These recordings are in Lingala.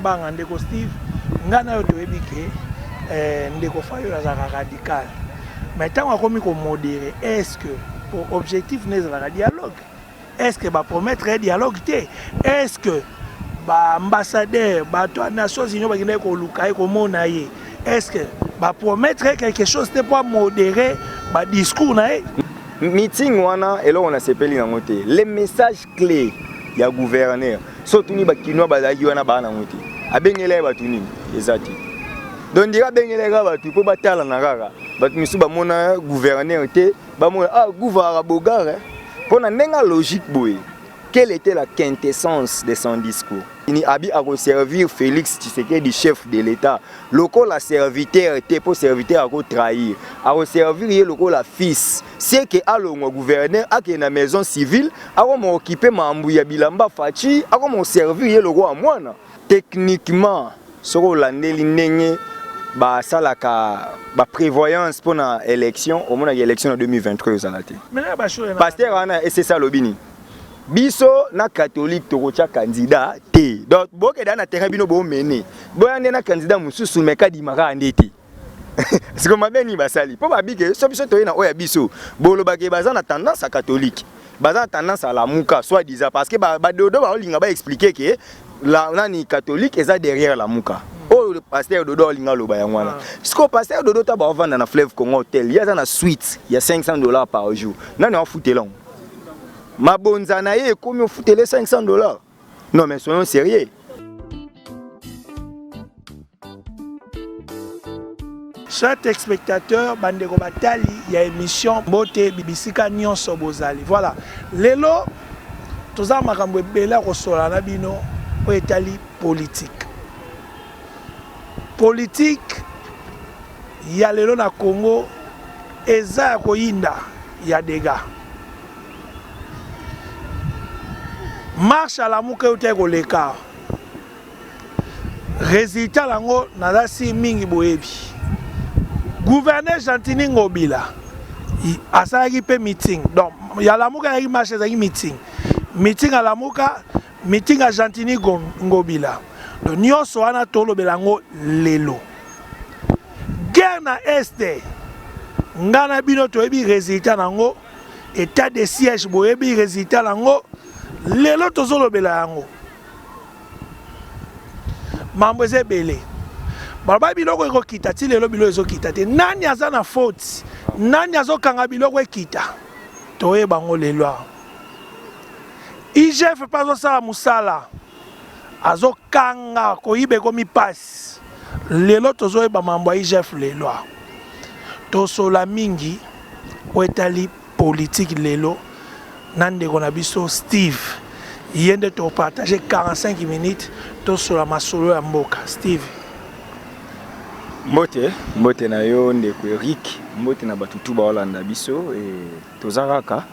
Kambanga ndeko Steve ngana yo toyebi ke ndeko Fayo la radical. Mais tant qu'on a modéré, est-ce que pour objectif n'est pas dialogue? Est-ce que va promettre un dialogue? Est-ce que ba ambassadeur, ba toi Nations Unies ba gine ko lukai ko monaye? Est-ce que va promettre quelque chose de pour modérer ba discours nae? Meeting wana et là on a sepeli na ngote. Les messages clés ya gouverneur. Surtout ni ba kinwa ba zaki wana ba na ngote. Abengele ba tuni ezati. Donc dira bengele ga ba tu po batala na kaka. Bat misu ba mona gouverneur te ba mona gouverneur bogare pour na nenga logique boy. Quelle était la quintessence de son discours? Il a servir Félix Tshisekedi, chef de l'État. Local la serviteur était pour serviteur à trahir. A servir local la fils. C'est que alors mon gouverneur a une maison civile, a m'occuper Mambouya Bilamba Fachi, a mon servir le roi moi. Techniquement, sur la nenge ba salaka ba prévoyance pour l'élection, au moment de l'élection en 2023 à la tête. Pasteur Anna et c'est ça l'obini. Biso na catholique tokocha candidat te. Donc boke dans na terrain bino bo mené. Boyande na candidat mususu meka di maka andeti. C'est comme beni basali. Po ba bige so biso to na oya biso. Bolo ba ke baza na tendance à catholique. Baza tendance à la muka soit disant parce que ba dodo ba olinga ba expliquer que la nani catholique est derrière la muka. Oh le pasteur dodo olinga loba ya ngwana. Ce que pasteur dodo ta ba vendre na Fleuve Congo Hotel, il y a na suite, il y a $500 par jour. Nani on fouté long. Ma bonzanaye est comme on fout les $500. Non mais soyons sérieux. Chers spectateurs, bandeko batali, il y a émission Mbote Bibisika Nyonso Bozali. Voilà. Lelo, tous les makambo bela kosola na bino o etali politique. Politique, il y a lelo na Congo, eza koyinda, il y a des gars. Marche à la mouke ou te koleka. Résultat lango nadasi mingi boyebi. Gouverneur Gentini Ngobila asalaki pe meeting. Donc ya la mouka yaki marche ezaki meeting. Meeting à la mouka, meeting à Gentini Ngobila. Donc nyonso wana tolobela ngo lelo. Guerre na este. Ngana bino toyebi résultat nango. État de siège boyebi résultat nango. Lelo tozolo bela yango mambo ezebele baba biloko ekokita ti lelo bilo ezokita te nani aza na faute nani azokanga biloko ekita toyeba ngo lelo IGF pa azosala musala azokanga koyiba ekomi pasi lelo tozoyeba mambo ya IGF lelo tosola mingi o etali politique lelo Nande Gonabiso Steve, il de te partager 45 minutes sur la masolo ya mboka. Steve. Mbote na yo ndeko Eric, mbote na batutu ba Holanda biso et tozaraka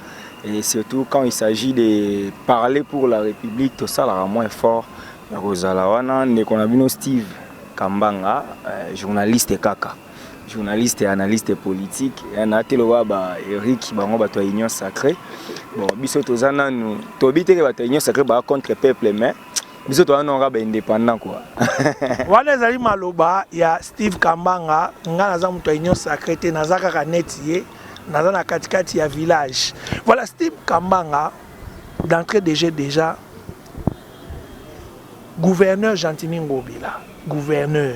et surtout quand il s'agit de parler pour la République, tout ça la moins fort. Ya kozala wana ndeko na bino Steve Kambanga, journaliste kaka. Journaliste et analyste politique et on a ba Eric bango bato union sacrée bon biso tozana nous tobite ke bato union sacrée ba contre peuple mais biso to wana ba indépendant quoi wana ezali maloba ya Steve Kambanga ngana za muto union sacrée te nazaka ka netie naza na katikati ya village. Voilà Steve Kambanga d'entrée de jeu déjà gouverneur Gentini Ngobila gouverneur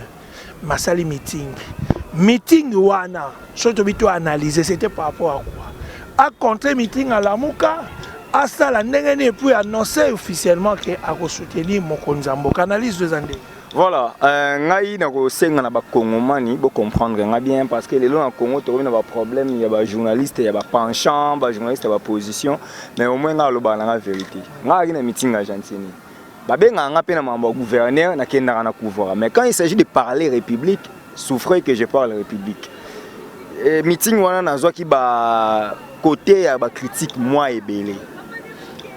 Masali meeting wana surtout bito analyser c'était par rapport à quoi à contre meeting à la Mouka à ça la ndenge ne puis annoncer officiellement que a soutenir mokonzi mboka analyse deux années. Voilà ngai na ko senga na ba kongomani bo comprendre nga bien parce que les lois en Congo to na ba problème il y a ba journaliste il y a ba penchant ba journaliste ba position mais au moins nga lo ba la vérité nga na meeting à Gentini ba benga nga pe na mambo gouverneur na kenda na couvrir mais quand il s'agit de parler république souffrez que je parle République. Et meeting wana nazwa ki ba côté ya ba critique moi ebele.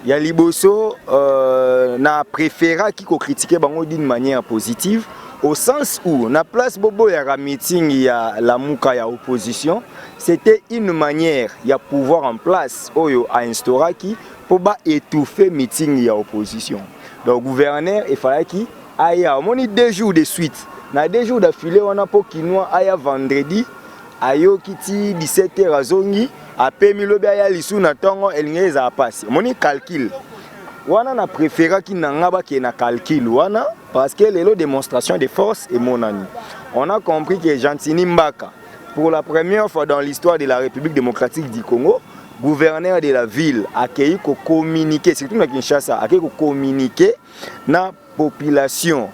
Ya liboso na préféra ki ko critiquer bango d'une manière positive au sens où na place bobo ya meeting ya la muka ya opposition, c'était une manière ya pouvoir en place oyo a instauré qui pour ba étouffer meeting ya opposition. Donc gouverneur il fallait qui aya moni 2 jours de suite na 2 jours d'affilée wana po kinois aya vendredi ayo kiti 17h azongi apemi lobi aya lisu na tongo elinge za passe moni calcul wana na préféra ki nanga ba ki na calcul wana parce que les démonstration de force et mon ami on a compris que Gentini Mbaka pour la première fois dans l'histoire de la République démocratique du Congo, gouverneur de la ville a accueilli ko communiquer surtout na Kinshasa a accueilli ko communiquer na population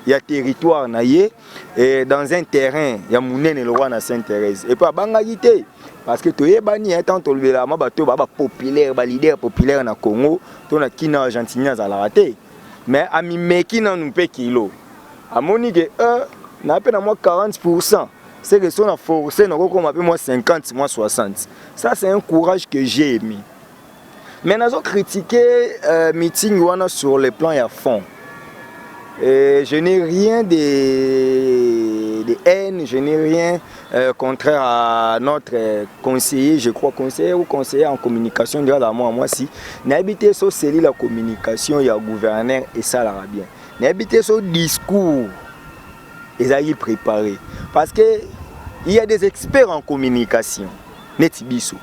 ya territoire na ye et dans un terrain ya munene le roi na Sainte-Thérèse et pas bangagité parce que toyebani tant tolbela ma bato ba populaire ba leader populaire na Congo to na kina Argentine za la raté mais ami meki na nous pe kilo amoni que na pe na moi 40%. C'est que si on a forcé, on a moi 50, moi 60. Ça, c'est un courage que j'ai aimé. Mais nous avons critiqué le meeting sur le plan à fond. Et je n'ai rien de haine, je n'ai rien contraire à notre conseiller, je crois conseiller ou conseiller en communication, moi si. N'habitez sur la communication, il y a gouverneur et ça l'ara bien. N'habitez sur discours. Ils ont préparé. Parce que il y a des experts en communication. Netibiso.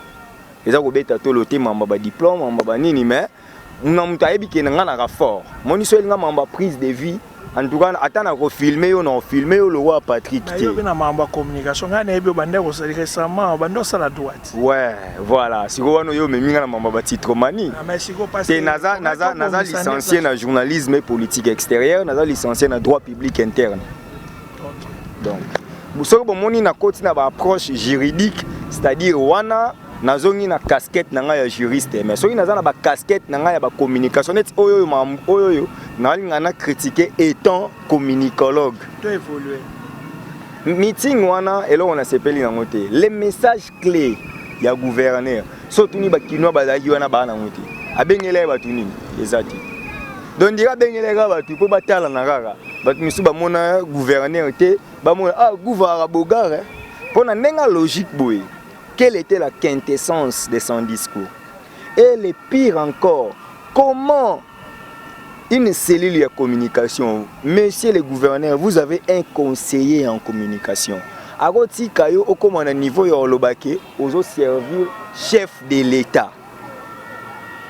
Ils ont un diplôme, mais nous avons un fort. Mon prise de vie. En tout cas, attends filmer, on a filmé le roi Patrick. Communication, récemment, la droite. Ouais, voilà. Si vous avez un titre mani, c'est Naza licencié dans journalisme et politique extérieure, Naza licencié dans droit public interne. Donc, vous avez une approche juridique, c'est-à-dire wana nazongi na casquette na juriste, mais soki naza na casquette na communication net oyo na critiquer étant communicologue. Tu évoluer. Meeting wana et là on a sepeli na ngote. Les messages clés ya gouverneur. Surtout ni bakinois bazaki wana ba na ngote. Abengele batuni ezati. Donc dira bengele ga batu po batala na kaka. Batu misu ba mona gouverneur te, ba mona gouverneur bogare. Pour na nenga logique boy. Quelle était la quintessence de son discours? Et le pire encore, comment une cellule de communication, monsieur le gouverneur, vous avez un conseiller en communication. Agoti Kayo, au commandant niveau Yorobake, aux servir chef de l'État.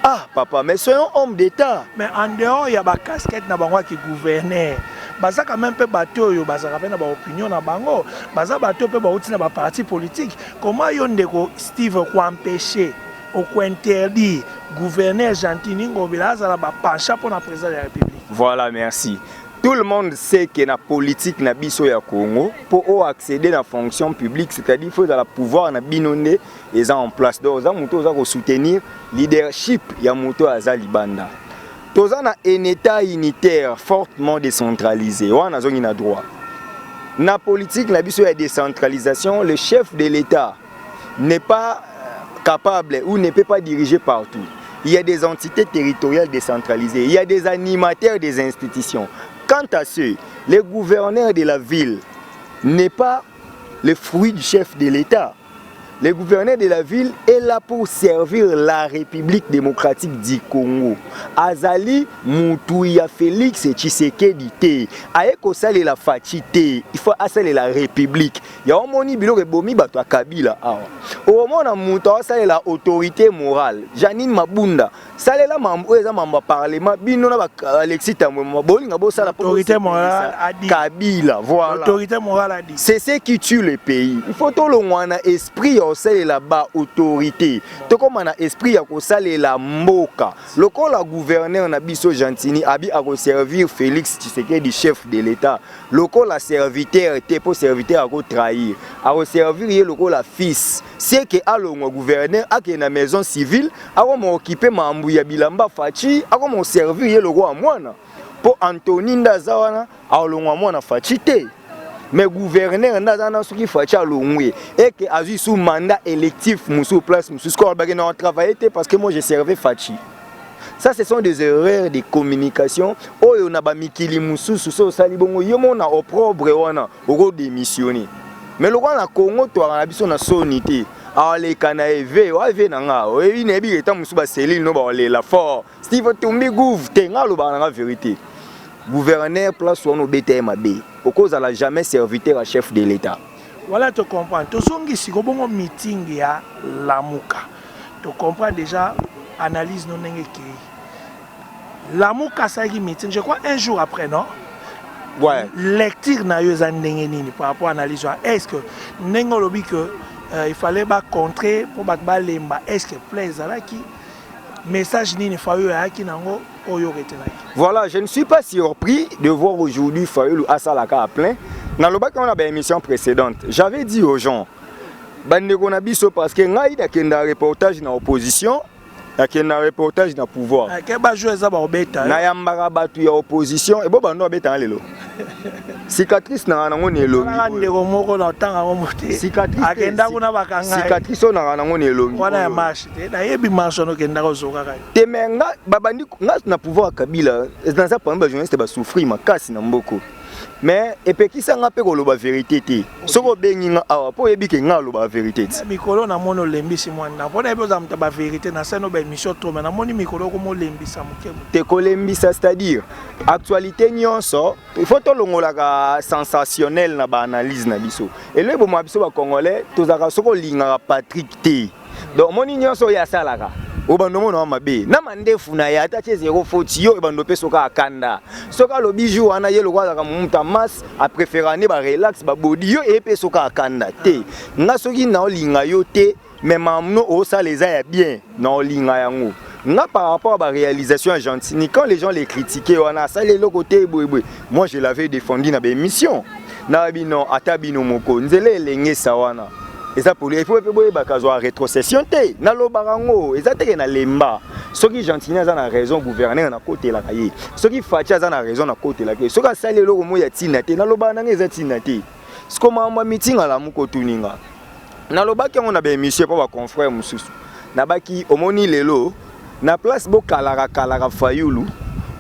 Ah, papa, mais soyons homme d'État. Mais en dehors, il y a des casquettes qui gouvernent. Baza quand même peu bateau yo baza quand même na opinion na bango baza bateau peu bauti na ba parti politique comment yon ndeko Steve ko empêcher ou ko interdire gouverneur Gentini Ngobila za ba pencha pour la président de la République. Voilà, merci. Tout le monde sait que la politique na biso ya Congo pour accéder à la fonction publique, c'est-à-dire faut dans la pouvoir na binonde les en place donc za muto za ko soutenir leadership ya muto azali banda. Tous un État unitaire fortement décentralisé. On a un droit. Dans la politique, la décentralisation, le chef de l'État n'est pas capable ou ne peut pas diriger partout. Il y a des entités territoriales décentralisées. Il y a des animateurs des institutions. Quant à ceux, le gouverneur de la ville n'est pas le fruit du chef de l'État. Le gouverneur de la ville est là pour servir la République démocratique du Congo. Azali Moutouya Félix Tshisekedi te. Aeko sale la fatité. Il faut assaler la République. Il y a un moni bilo rebomi bato Kabila. Au moment où Mouta sale la autorité morale. Janine Mabunda. Sale la mambo eza mamba parlement. Bino na Alexis Tambo. Bolinga bo sala autorité morale a dit. Kabila. Voilà. L'autorité morale a dit. C'est ce qui tue le pays. Il faut tout le monde esprit osale là-bas autorité. Tout comme on a esprit à osale la mboka. Le col la gouverneur na biso Gentini abi a servir Félix Tshisekedi chef de l'État. Le col la serviteur était pour serviteur à trahir. A servir le col la fils. C'est que alongo gouverneur a que na maison civile a occuper mambu ya bilamba fachi a comme servir le roi mwana. Pour Anthony Ndazawana a alongo mwana fachi te. Mais gouverneur Ndazana ce qui fachi alongwe et que a eu sous mandat électif sous place sous score bagana travailler parce que moi j'ai servi fachi. Ça, ce sont des erreurs de communication. Oh, on a mikili musu so salibongo yomo na opprobre wana oko démissionner. Mais le roi na Congo to na biso na sonité. Ah les canaeve, wa ve na nga. O e nebi eta musu ba cellule no ba la fort. Steve Tumbi gouv tenga lo ba na vérité. gouverneur place wana obeta mabe okozala jamais serviteur à chef de l'état. Voilà, tu comprends. Tu as un meeting à Lamuka. Tu comprends déjà l'analyse non Lamuka, ça a un meeting, je crois, un jour après, non? Ouais. Lecture na yo par rapport à l'analyse. Est-ce que Nengolobi que il fallait contrer pour battre lemba? Est-ce que plaise là qui message ni ne fallait à qui nango oyo retenai? Voilà, je ne suis pas surpris de voir aujourd'hui Fayulu Asalaka à plein. Dans le bac on a une émission précédente, j'avais dit aux gens bandeko na biso parce que ngai dakenda reportage na opposition, dakenda reportage na pouvoir. Ke ba jouer za ba obeta. Na yambaka batu ya opposition et bo bando obeta lelo. Cicatrice na nango ne lobi. Na ndeko moko na tanga mo mote. Cicatrice. Akenda kuna bakanga. Cicatrice na nango ne lobi. Wana ya marche. Na yebi marche no kenda ko zoka kai. Temenga babandi na pouvoir Kabila dans ça pendant ba journaliste ba souffrir makasi na mboko. Mais epekisa nga pe koloba vérité te. Soko bengi nga awa po yebi ke nga loba vérité. Mikolo na mono lembisi mwana. Pona eboza mtaba vérité na seno ba émission to mais na moni mikolo ko mo lembisa mukebo. Te kolembisa c'est-à-dire actualité nyonso, il faut to longola ka sensationnel na ba analyse na biso. Et le bo mo biso ba congolais tozaka soko linga Patrick T. Donc moni nyonso ya salaka. Obando mona mabe na mandefu na ya ata zéro faute yo ebando pe soka akanda soka lo bijou wana ye lokwa ka muta mas a préférer ne ba relax ba body yo e pe soka akanda te nga soki na olinga yo te mais mamno o ça les a bien na olinga yango nga par rapport à la réalisation argentine quand les gens les critiquaient wana ça les côté boy moi je l'avais défendu na ba émission na bino atabino moko nzele lenge sawana. Et ça pour les faut pas rétrocession té na lo barango et ça té na lemba ceux qui gentiment ça na raison gouverneur na côté la cahier ceux qui fatia ça na raison na côté la cahier ceux qui sale lo mo ya tina té na lo bananga za tina té ce comme ma meeting à la muko tuninga na lo ba ki on a ba émission pour ba confrère mususu na ba ki omoni lelo na place bo kalara Fayulu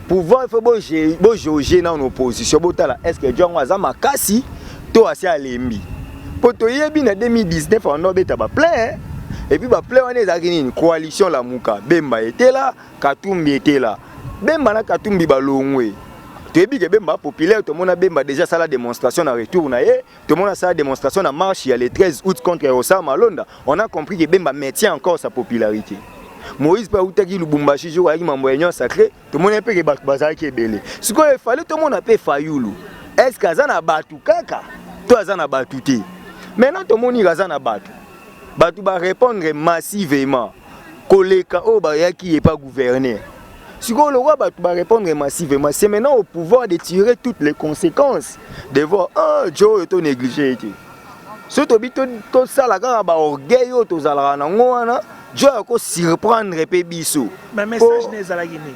pouvoir il faut bo jauger na opposition bo tala est-ce que John waza makasi to asi alembi. Poto yebi na 2019 on a beta ba plein et puis ba plein on est avec une coalition la muka Bemba était là Katumbi était là Bemba na Katumbi ba longwe to yebi ke Bemba populaire to mona Bemba déjà ça la démonstration na retour na ye to mona ça la démonstration na marche il y a le 13 août contre Rosa Malonda on a compris que Bemba maintient encore sa popularité. Moïse pa utaki Lubumbashi jo avec mambo union sacré to mona pe ke bazaki ki belé ce qu'il fallait to mona pe Fayulu est-ce que azana batu kaka to azana batu te. Maintenant, tout le monde est battu. Battu va répondre massivement. Koleka Obaya qui n'est pas gouverneur. Si le roi va répondre massivement, c'est maintenant au pouvoir de tirer toutes les conséquences. De voir, Joe est négligé. Si tu as tout ça, la orgueil, tu as Joe va surprendre Pébiso. Mais message n'est pas la Guinée.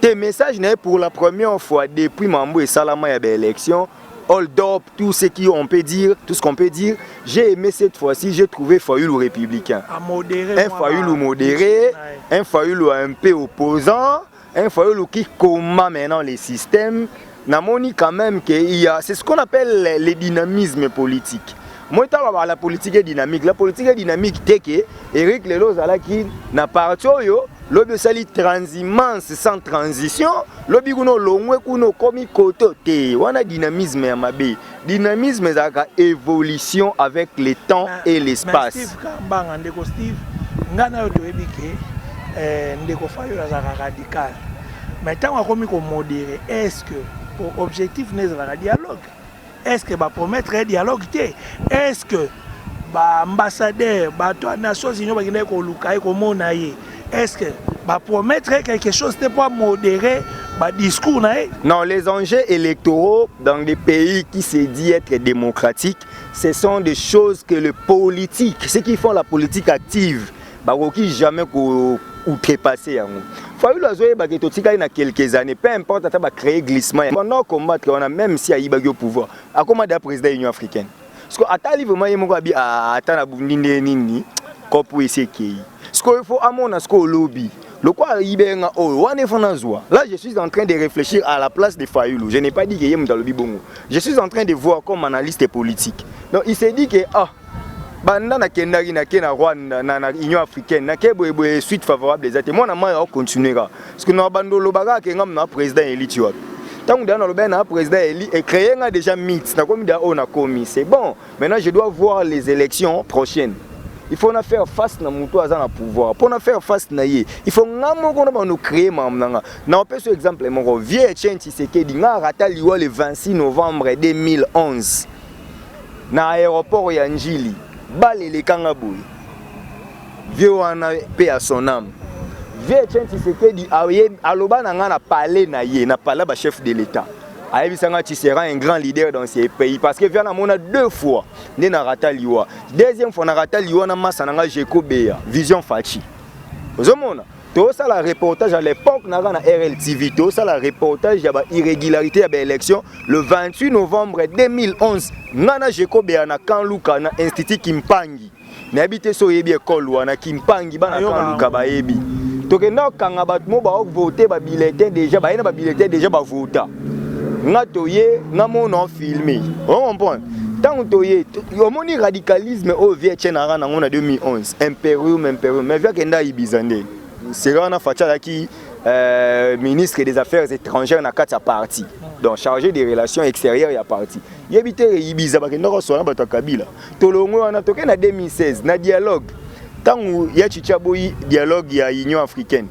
Tes messages n'est pour la première fois depuis Mambo et Salama y a l'élection. Hold up, tout ce qu'on peut dire, j'ai aimé cette fois-ci, j'ai trouvé Fayulu républicain. Un Fayulu modéré, un Fayulu un peu opposant, un Fayulu qui combat maintenant les systèmes. Namoni quand même qu'il y a, c'est ce qu'on appelle le dynamisme politique. Moi, la politique est dynamique. La politique est dynamique, c'est que Eric Lelo Zalaki n'a pas l'objet sali transhumance sans transition, l'objet kuno longwe kuno komi koto te. Wana dynamisme ya mabe. Dynamisme zaka évolution avec le temps et l'espace. Steve Kambanga ndeko Steve ngana yo toyebi ke ndeko Fayulu zaka radical. Mais tant komi ko modéré, est-ce que pour objectif n'est zaka dialogue? Est-ce que va promettre un dialogue? Est-ce que ambassadeur, Nations Unies, est-ce que va promettre quelque chose pour modérer le discours? Non, les enjeux électoraux dans des pays qui se disent être démocratiques, ce sont des choses que le politique, ceux qui font la politique active, qui jamais outrepasser. Fayulu a joué il y a quelques années, peu importe, il a créé glissement. Pendant combattre, on a même si il y a au pouvoir, à comment le président de l'Union africaine. Parce que Atali vraiment il y a attendre Nini pour essayer qui. Ce qu'il faut à mon lobby. Le quoi Ibenga oh là je suis en train de réfléchir à la place de Fayulu. Je n'ai pas dit que yem dans le bibongo. Je suis en train de voir comme analyste politique. Donc il s'est dit que banda na kendaki na kena Rwanda na Union africaine na kebo suite favorable des até moi na moi continuera parce que na bando lobaka ke ngam na président eliti wapi Tant que le président est créé, on a déjà mythe. On a commis. C'est bon. Maintenant, je dois voir les élections prochaines. Il faut faire face à mon pouvoir. Pour faire face à il faut nous créer. Non, par exemple, mon vieux Etienne Tshisekedi a raté le 26 novembre 2011 dans l'aéroport Yanjili. Balé les Kangaboui. Vieux wana paix à son âme. Vieux Etienne Tshisekedi aloba na parlé na parlé ba chef de l'État. Aïbisanga tu seras un grand leader dans ces pays parce que viens na deux fois né na rata liwa. Deuxième fois na rata liwa na masa na Jeko Beya Vision Fachi. Ozomona to ça la reportage à l'époque na RLTV to ça la reportage ya ba irrégularité ya ba élection le 28 novembre 2011 ngana Jeko Beya na Kanluka na Institut Kimpangi. N'habite so yebi école wana Kimpangi bana Kanluka ba yebi. Tokenda kanga bat mo ba voter ba bulletin déjà ba ina ba bulletin déjà ba voter. Nga toye nga mon filmé. On comprend. Tant toye yo moni radicalisme au Vietnam en 2011. Imperium mais via kenda ibizande. C'est on a facha qui ministre des Affaires étrangères na kati parti. Donc chargé des relations extérieures ya parti. Yebite ibiza ba kenda ko sona bato Kabila. Tolongo wana toke na 2016 na dialogue. Tant ya Chichaboyi dialogue ya Union africaine.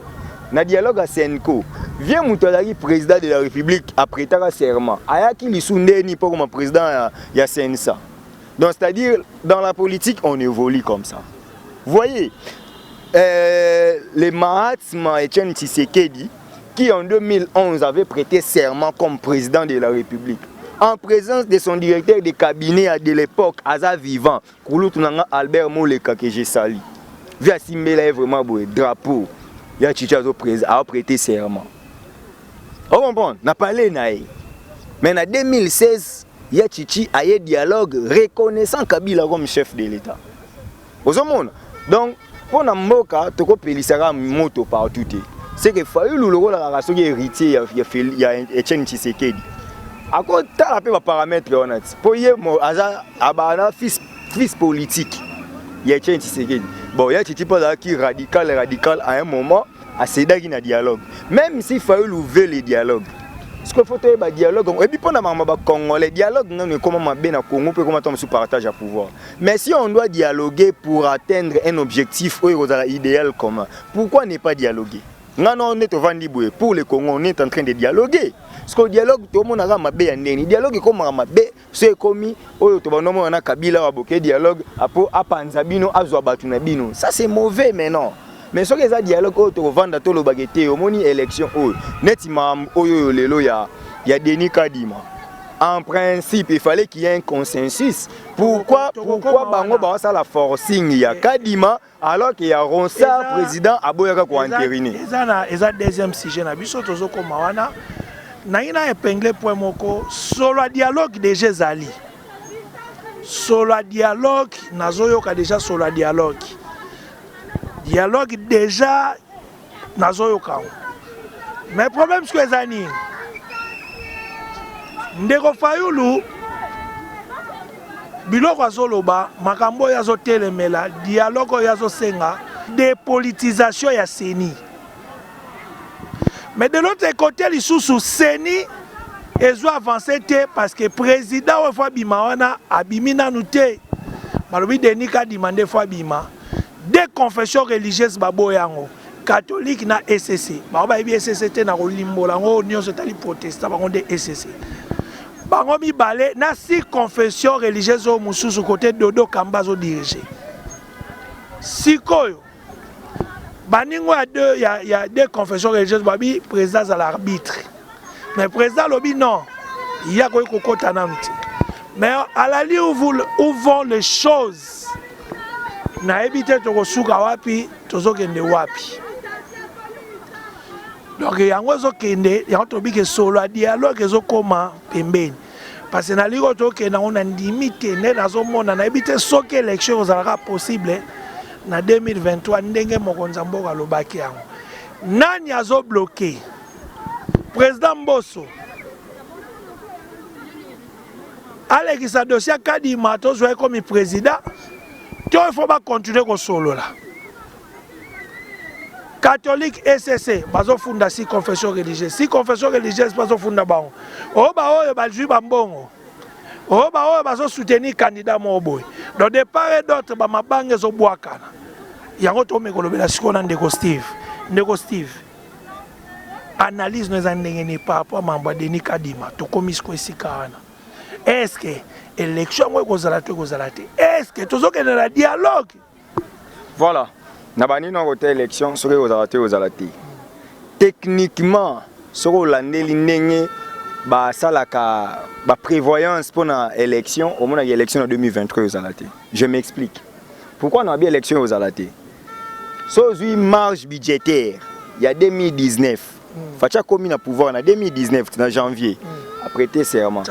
Na dialogue à Senko. Viens Moutalari, président de la République, après ta serment. Ayaki Lisundeni pour comme président ya Sensa. Donc c'est-à-dire dans la politique on évolue comme ça. Vous voyez, les Mahatma Etienne Tshisekedi qui en 2011 avait prêté serment comme président de la République. En présence de son directeur de cabinet de l'époque, Aza vivant, Kouloutunanga Albert Moleka que j'ai sali. Via Simbela vraiment beau drapeau. Il y a Chichazo a prêté serment. On comprend, n'a parlé naï. Mais en 2016, il y a Chichi a eu dialogue reconnaissant Kabila comme chef de l'État. Au monde. Donc, pour Namboka, tu peux pélisser moto partout. C'est que Fayou Loulou la raison héritier il y a Etienne Tshisekedi. À quoi tu as appelé paramètre honnête. Pour y avoir fils politique. Il y a Etienne Tshisekedi. Bon, il y a Chichi qui radical à un moment. À céder qui na dialogue même si Fayulu veut le dialogue ce qu'il faut faire un dialogue et puis pendant ma Congolais dialogue non comment ma bien à Congo peut comment on se partage à pouvoir mais si on doit dialoguer pour atteindre un objectif idéal commun pourquoi ne pas dialoguer non on est au Vandiboué pour le Congo on est en train de dialoguer parce que dialogue tout le monde a ma bien né dialogue comme ma bé c'est commis au to bandomo on a Kabila aboké dialogue à Panzabino à Zouabatunabino ça c'est mauvais maintenant. Mais ce que ça dialogue au vendre tout le baguette au moni élection netima oyo lelo ya Denis Kadima. En principe, il fallait qu'il y ait un consensus. Pourquoi bango ba ça la forcing ya Kadima alors qu'il y a Ronsa président aboyaka ko entériner. Eza deuxième sujet na biso tozo koma wana. Na ina épinglé point moko solo dialogue déjà zali. Solo dialogue nazoyo ka déjà solo dialogue. Dialogue déjà nazoyoka. Mais problème c'est que zani ndeko Fayulu biloko azoloba makambo yazo telemela dialogue yazo senga dépolitisation ya CENI. Mais de l'autre côté lisusu CENI ezo avancer parce que président wa Fabima wana abimina nuté malobi Denis Kadima demandé Fabima des confessions religieuses baboyango catholique na SCC ba yebi SCC na kolimbola ngo nyonso tali protestant bango de SCC bango mibale na si confession religieuse au mususu côté Dodo Kamba zo diriger sikoyo baningo ya deux confessions religieuses babi président à l'arbitre mais président lobi non il y a quoi kokota namti mais à la lieu où vont les choses na ebité to suka wapi tozokende wapi donc yango zokende yango tobike solo dialogue ezokoma pembeni parce que na liko tokenda on a limité ne nazomona na ebité soki élection ozalaka possible na 2023 ndenge mokonzi mboka lobaki yango nani azo bloqué président Mbosso alekisa dossier Kadima tozwa comme président il faut pas continuer comme solo là. catholique ECC bazo funda si confession religieuse si confession religieuse bazo funda bango oba oyo balju bambongo oba oyo bazo soutenir candidat moboy donc de part et d'autre ba mabange zo bwakana yango to mekolobela sikona ndeko Steve analyse nous en ndenge par rapport à mamba Denis Kadima to komisko esikana est-ce que élection ngo kozala est-ce que tozoke na dialogue voilà na bani na côté élection soki kozala te techniquement soki olandeli ndenge basalaka prévoyance pour na élection au moins élection en 2023 kozala te. Je m'explique pourquoi na bien élection kozala te. So une marge budgétaire il y a 2019 Facha commis na pouvoir en 2019 en janvier a prêté serment.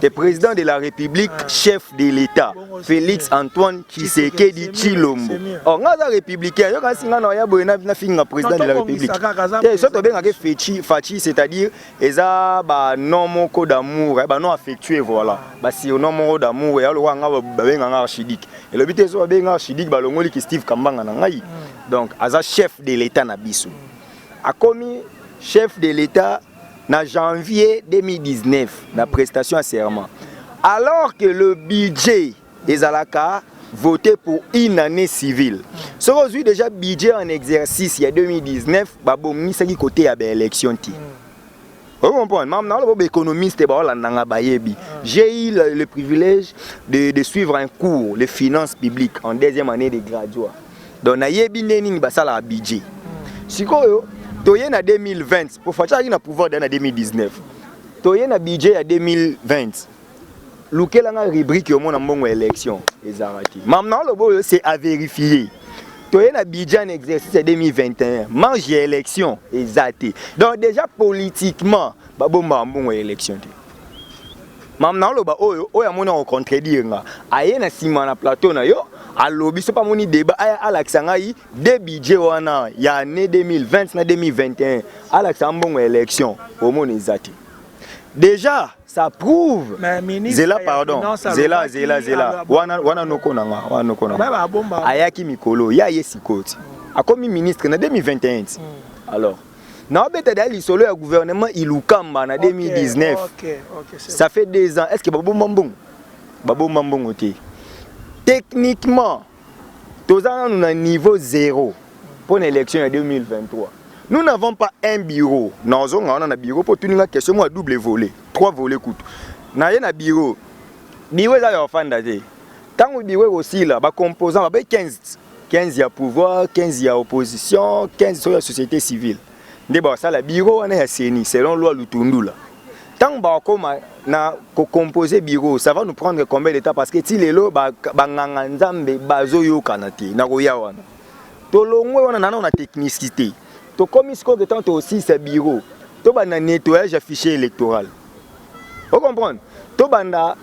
Le président de la République, chef de l'État, Félix Antoine Tshisekedi Tshilombo. Oh, nga za républicain, yo ka singa na ya boyena na finga président de la République. So to benga ke fachi, c'est-à-dire eza ba non moko d'amour, ba non affectueux voilà. Ba si non moko d'amour ya lo nga ba benga nga archidique. Et le but est so benga archidique ba longoli ki Steve Kambanga na ngai. Donc aza chef de l'État na biso. A commis chef de l'État en janvier 2019, la prestation à serment. Alors que le budget des Alaka voté pour une année civile. Si vous avez déjà budget en exercice il y a 2019, c'est qui côté à l'élection. Vous comprenez? Même économiste, j'ai eu le privilège de suivre un cours de finances publiques en deuxième année de graduat. Donc, il y a un budget. Si vous avez en 2020, pour faire ça, il y a un pouvoir en 2019. Il y a un budget en 2020. Lequel a une rubrique au monde en élection. Maintenant, c'est à vérifier. Il y a un budget en exercice en 2021. Mange élection. Donc, déjà politiquement, il y a une élection. Maintenant, il y a un contredire. Il y a un plateau. Alors, ce n'est pas mon débat. Il y a des budgets il y a l'année 2020 et 2021. Il y a une élection. Déjà, ça prouve. Zela, pardon. Zela. Wana noko nanga. Ayaki Mikolo. Ya yesikoti. A comme ministre en 2021. Alors, na beta dali solo ya gouvernement Ilukamba en 2019. Ça fait 2 ans. Est-ce que Babo Mambong oti? Techniquement, nous avons un niveau 0 pour l'élection en 2023. Nous n'avons pas un bureau. Nous avons un bureau pour tenir la question à double volet. 3 volets coûtent. Nous avons un bureau. Le bureau est en fin d'année. Tant le bureau aussi, là, composant 15. 15 y a pouvoir, 15 y a opposition, 15 sur la société civile. Le bureau est assaini selon la loi Lutundu. Tant que composer bureau, ça va nous prendre combien de temps? Parce que si les lots banganzambe bazoyo kanati na goyawana. To longwe wana na technicité. To komisko que tant aussi ce bureau. To bana nettoyage fichier électoral. Vous comprenez? To bana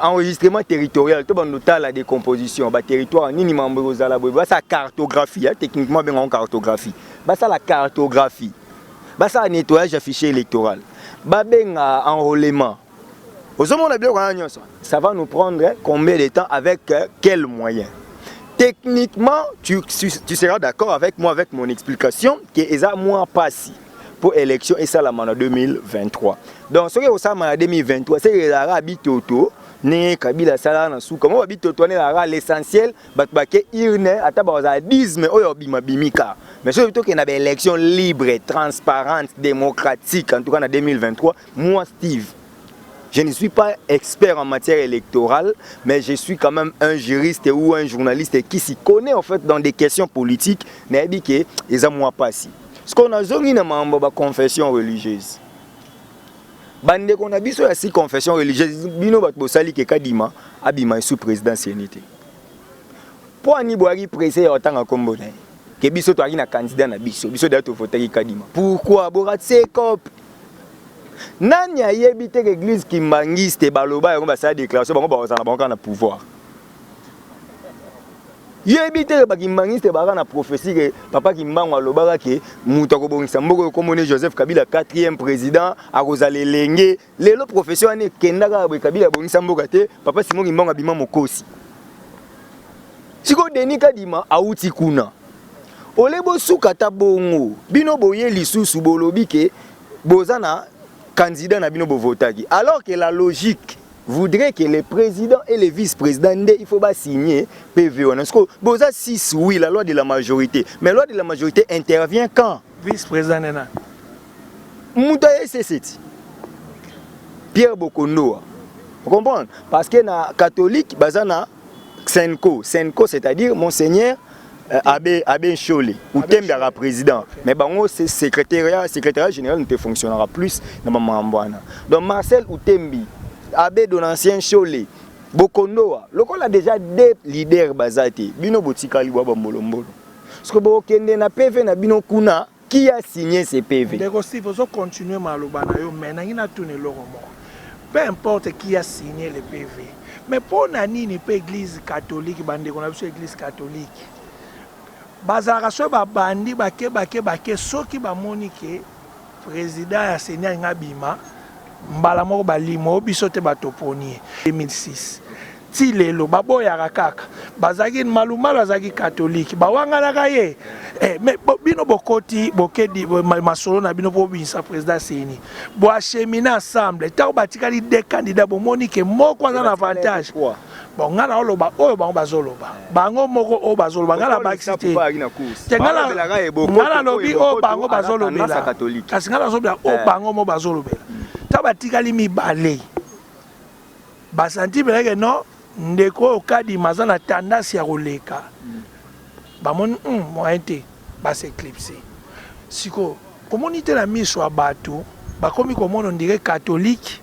enregistrement territorial, to bana la décomposition, ba territoire nini mambo za la boba sa cartographie, techniquement bien en cartographie. Ba ça la cartographie. Ba ça nettoyage fichier électoral. Babenga enrôlement. Ça va nous prendre combien de temps avec quels moyens? Techniquement, tu seras d'accord avec moi avec mon explication que ça moins passé pour l'élection et ça la en 2023. Donc ce qui est ça en 2023, c'est que la habitoto ne kabila sala na sou comment habitoto ne l'essentiel batbake irne atabazadisme oyo bimika. Mais surtout qu'il y a une élection libre, transparente, démocratique, en tout cas en 2023, moi Steve, je ne suis pas expert en matière électorale, mais je suis quand même un juriste ou un journaliste qui s'y connaît en fait dans des questions politiques, mais il dit que ça moi pas si. Ce qu'on a zoni na mamba confession religieuse. Bande qu'on a vu sur la confession religieuse, bino bat bosali ke kadima abima sous président sénité. Pour ani boari pressé autant en Combo. Que biso to na candidat na biso d'ailleurs voter Kadima. Pourquoi boratse cop nani ayebi te l'église kimbangiste baloba yango ba sa déclaration bango ba na bango na pouvoir. Yebi te ba kimbangiste ba na prophétie que papa kimbango alobaka ke muto ko bongisa mboko ko mone Joseph Kabila 4e président a kozale lenge lelo profession ane kendaka ba Kabila bongisa mboka te papa Simon Kimbango abima mokosi. Siko Denis Kadima auti kuna olebo sukata bongo bino boye lisusu bolobi ke bozana candidat na bino bovotaki alors que la logique voudrait que le président et le vice-président il faut pas signer PV parce que boza 6 oui la loi de la majorité mais la loi de la majorité intervient quand vice-président nena Mouta SC7 Pierre Bokondo vous comprenez parce que na catholique bazana Senko c'est-à-dire monseigneur Abbé Cholé ou Tembera président mais bango c'est secrétariat général ne fonctionnera plus dans Mamambwana donc Marcel Outembi Abbé de l'ancien Cholé Bokondo lokola déjà des leaders bazati bino botikali bwa bambolombolo parce que bokende na PV na bino kuna qui a signé ces PV Ndeko Steve faut continuer maloba na yo mais na ngina tourner loromo peu importe qui a signé le PV mais pour nani ni pas église catholique bande qu'on a sur église catholique bazara so ba bandi bake soki ba monike président ya Seigneur ngabima mbala moko balimo biso te batoponi 2006 ti lelo baboyaka kaka bazaki malumalu azaki catholique bawanganaka ye mais bino bokoti bokedi masolo na bino po binisa président Seni bo acheminer ensemble tant batikali deux candidats bomoni ke moko aza na avantage bon ngana oloba oyo bango bazoloba bango moko o bazoloba ngana bakisite ngana lobi o bango bazolobela kasi ngana zobela o bango mo bazolobela ta batikali mibale basanti beleke non ndeko okadi mazana tendance ya koleka bamoni moyen te bas éclipser siko komoni te na miso ya bato bakomi komona ndire catholique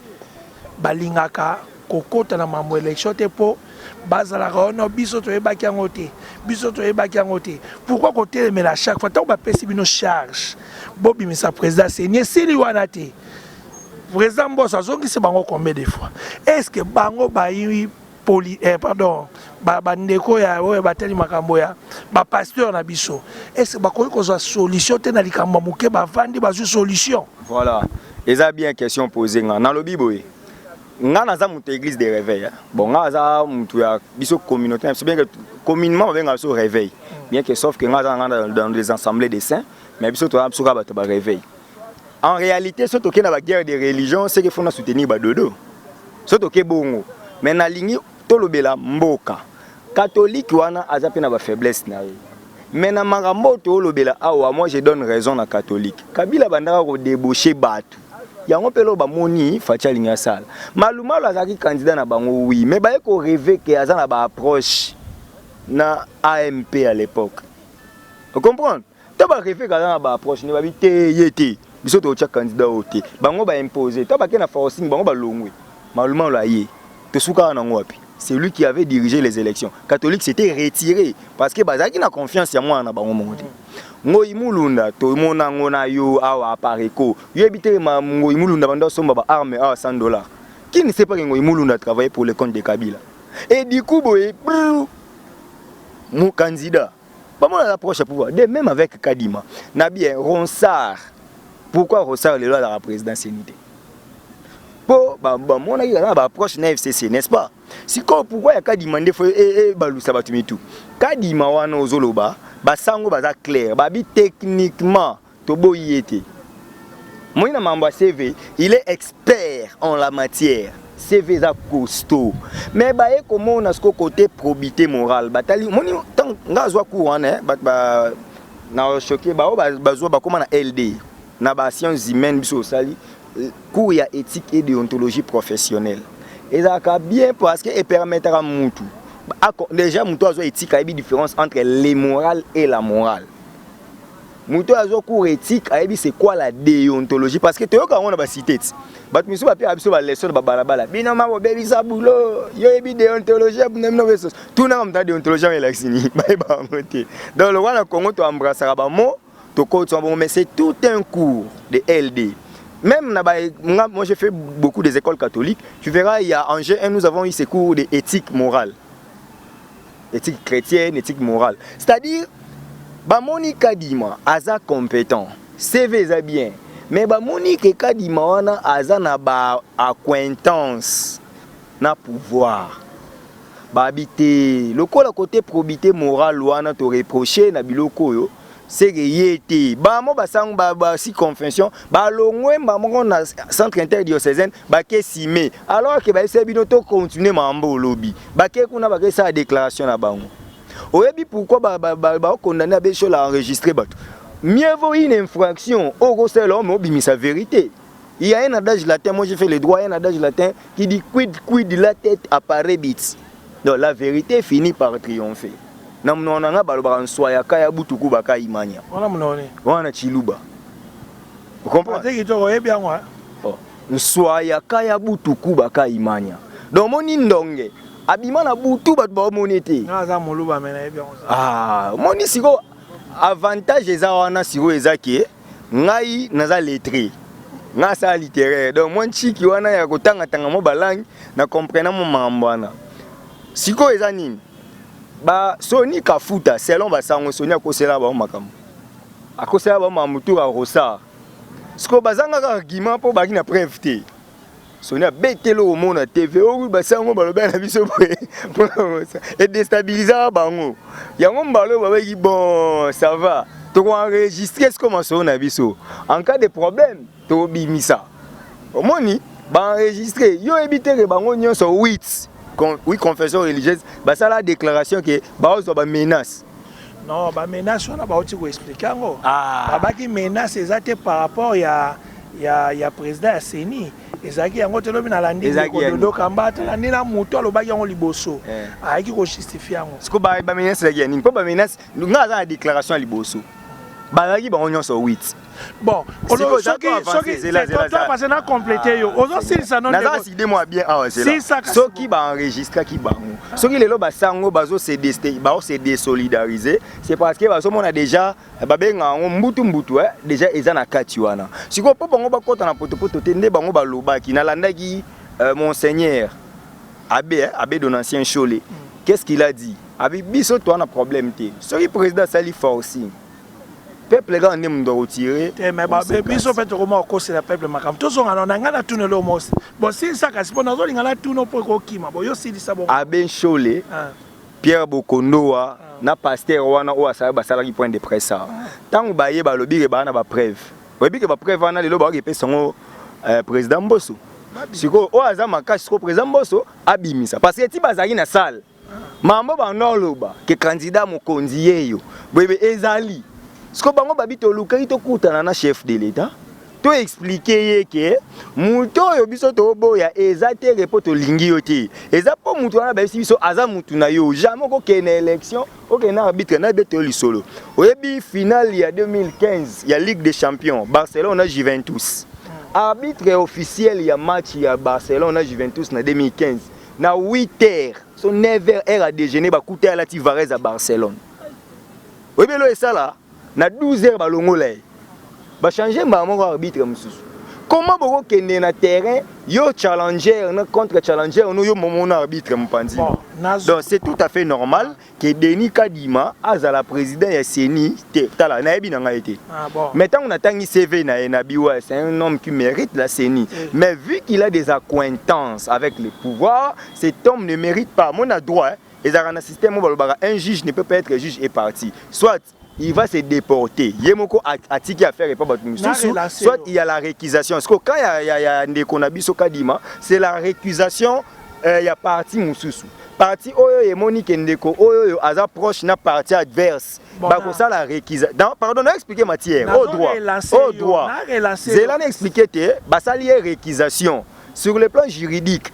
balingaka kokota na mambo élection te po bazalaka ono biso toyebaki yango te pourquoi kotelemela chaque fois ntango bapesi bino charge bobimisa président seni esili wana te président Mbosso azongisi bango combien de fois est-ce que bango bayi bandeko ya oyo bateli makambo ya bapasteur na biso est-ce que bakoki kozwa solution te na likambo moke bavandi bazwi solution voilà eza bien question posée nga na lobi boye nga naza mutu église de réveil bon nga aza mutu ya biso communauté c'est bien que communément on so réveil bien que sauf que nga aza dans des assemblées de saints mais biso to biso ka bato ba réveil en réalité ce toke na ba guerre de religion c'est que faut na soutenir ba dodo ce toke bongo mais na lingi tolobela mboka catholique wana aza pe na ba faiblesse na ye mais na makambo tolobela awa moi je donne raison na catholique Kabila bandaka ko débaucher bato yango pelo ba moni fatia linga sala malumalu azaki candidat na bango oui mais ba ko rêver que aza na ba approche na AMP à l'époque vous comprenez ta ba rêver que aza na ba approche ne ba bi te yete biso to tia candidat oté bango ba imposer ta ba ke na forcing bango ba longwe malumalu aye to suka na ngwapi. C'est lui qui avait dirigé les élections. Catholique s'était retiré parce que bazaki na confiance ya moi na bango monte. Ngoi mulunda to mona ngona yo awa apareko. Yo ebité ma ngoi mulunda banda somba ba arme à $100. Qui ne sait pas que ngoi mulunda travailler pour le compte de Kabila. Et du coup boy mon candidat. Pas moi l'approche à pouvoir. Même avec Kadima. Na bien Ronsard. Pourquoi Ronsard le loi de la présidentialité? Pour mon approche na FCC, n'est-ce pas? Si pourquoi ya Kadima ndefo balusa batumi tout. Kadima wana ozoloba basango baza clair, babi techniquement tobo yete. Moina mamba CV, il est expert en la matière. CV za costaud. Mais bae comment on a ce côté probité morale. Batali moni tant ngazwa courant ba na choqué bazwa ba comment na LD. Na ba sciences humaines biso sali. Cours ya éthique et déontologie professionnelle. Et ça bien parce que permettra mutu. Déjà mutu a éthique a une différence entre les morales et la morale. Mutu a cours éthique a c'est quoi la déontologie parce que tu as on a cité. Bat miso ba pia biso ba leçon ba balabala. Bino ma bo bebi sa boulot. Yo ebi déontologie na no beso. Tout na comme ta déontologie en élection. Ba ba monter. Dans le roi na Congo to embrasser ba mot to ko bon mais c'est tout un cours de LD. Même moi j'ai fait beaucoup des écoles catholiques. Tu verras, il y a en G1, nous avons eu ces cours d'éthique morale. Éthique chrétienne, éthique morale. C'est-à-dire, Bamoni Kadima, aza compétent, CV za bien. Mais Bamoni Kadima, wana aza na ba acquaintance, na pouvoir. Ba habiter. Le côté probité morale, wana to reprocher na biloko yo. c'est que yété ba mo ba sang ba si confession ba longwe ba mo na centre interdiocésaine ba ke simé alors que ba ese bino to continuer mambo lobby ba ke kuna ba ke sa déclaration na bango oyebi pourquoi ba condamner a beso la enregistrer bato mieux vaut une infraction au gros c'est l'homme obimisa vérité. Il y a un adage latin, moi j'ai fait le droit, un adage latin qui dit quid la tête apparaît bits. Donc la vérité finit par triompher. Nam no nanga balobara nsoya kaya butuku baka imanya. Wana munone. Wana chiluba. Vous comprenez? Ate kitoko yebia ngwa. Oh. Nsoya kaya butuku baka imanya. Donc moni ndonge abima na butu bat ba monete. Ngaza moluba mena yebia ngwa. Ah, moni siko avantage eza wana siko ezaki ngai naza lettré. Nga sa littéraire donc mon chiki wana ya kotanga tanga mo balangi na comprendre mo mambwana siko eza nini ba soni kafuta selon ba sango soni akosela ba makambo akosela ba mamutu ka rosa siko bazanga ka argument po baki na preuve te soni abetelo mona TV o ba sango baloba na biso et déstabiliser bango yango mbalo ba ki bon ça va to enregistrer ce comment son abiso en cas de problème to bimisa omoni ba enregistrer yo ebité que bango nyonso 8 oui confession religieuse ba ça la déclaration que ba ozo ba menace non ba menace on a ba oti ko expliquer ngo ba ki menace ezate par rapport ya président ya CENI ezaki yango te lobi na landi ko dodo kamba ta landi na moto alobaki yango liboso ayaki ko justifier yango siko ba menace la geni po ba menace nga za déclaration liboso balaki bango nyonso 8 bon soki toi parce que na compléter yo ozo silisa non naza si moi bien c'est là soki ba enregistrer ki bango soki lelo ba sango bazo se désolidariser c'est parce que bazo mona déjà babenga ngo mbutu déjà eza na kati wana siko po bango bakota na poto te nde bango balobaki na landaki monseigneur abbé Donatien Cholet qu'est-ce qu'il a dit abi biso toi na problème te soki président sali forcing peuple ga ndem ndo retirer mais ba biso fait comment ko c'est le peuple makam to so ngana ngana tunelo mos bon si ça kasi pona zo lingana tuno po ko kima bo yo sili sa bon Abbé Cholet Pierre Bokondoa na pasteur wana o asala basala ki point de presse tango baye ba lobi ke ba na ba preuve oyebi ke ba preuve wana lelo ba ke pesa ngo président Mbosso siko o azama kasi ko président Mbosso abimisa parce que ti bazaki na salle mambo ba noloba ke candidat mokonzi yeyo bebe ezali siko bango babito luka to kutana na chef de l'état to expliquer que muto yo biso to boya ezate repoto lingi yote eza po muto wana ba biso aza mutu na yo jamais ko kene élection o kene arbitre na beto lisolo oyebi finale ya 2015 ya Ligue des Champions Barcelone Juventus arbitre officiel ya match ya Barcelone Juventus na 2015 na 8h so 9h heure à déjeuner ba kuta la Tivarez à Barcelone oyebi lo esala na 12h balongola ba changer mamo arbitre mususu comment boko kende na terrain yo challenger na contre challenger no yo momo arbitre mpanzi donc c'est tout à fait normal que Denis Kadima azala président ya CENI tala na yebi na nga été mais tant on attend CV na biwa c'est un homme qui mérite la CENI mais vu qu'il a des accointances avec le pouvoir cet homme ne mérite pas mon droit et dans un système un juge ne peut pas être juge et parti soit il va se déporter. Yemoko atiki à faire et pas soit il y a la récusation. Parce que quand il y a des konabiso kadima, c'est la récusation il y a parti mususu. Parti oyo et Monique Ndeko oyo aza proche na parti adverse. Ba ko ça la récusation. Pardon, on a expliqué matière au droit. Zélan expliqué te ba ça lié récusation sur le plan juridique.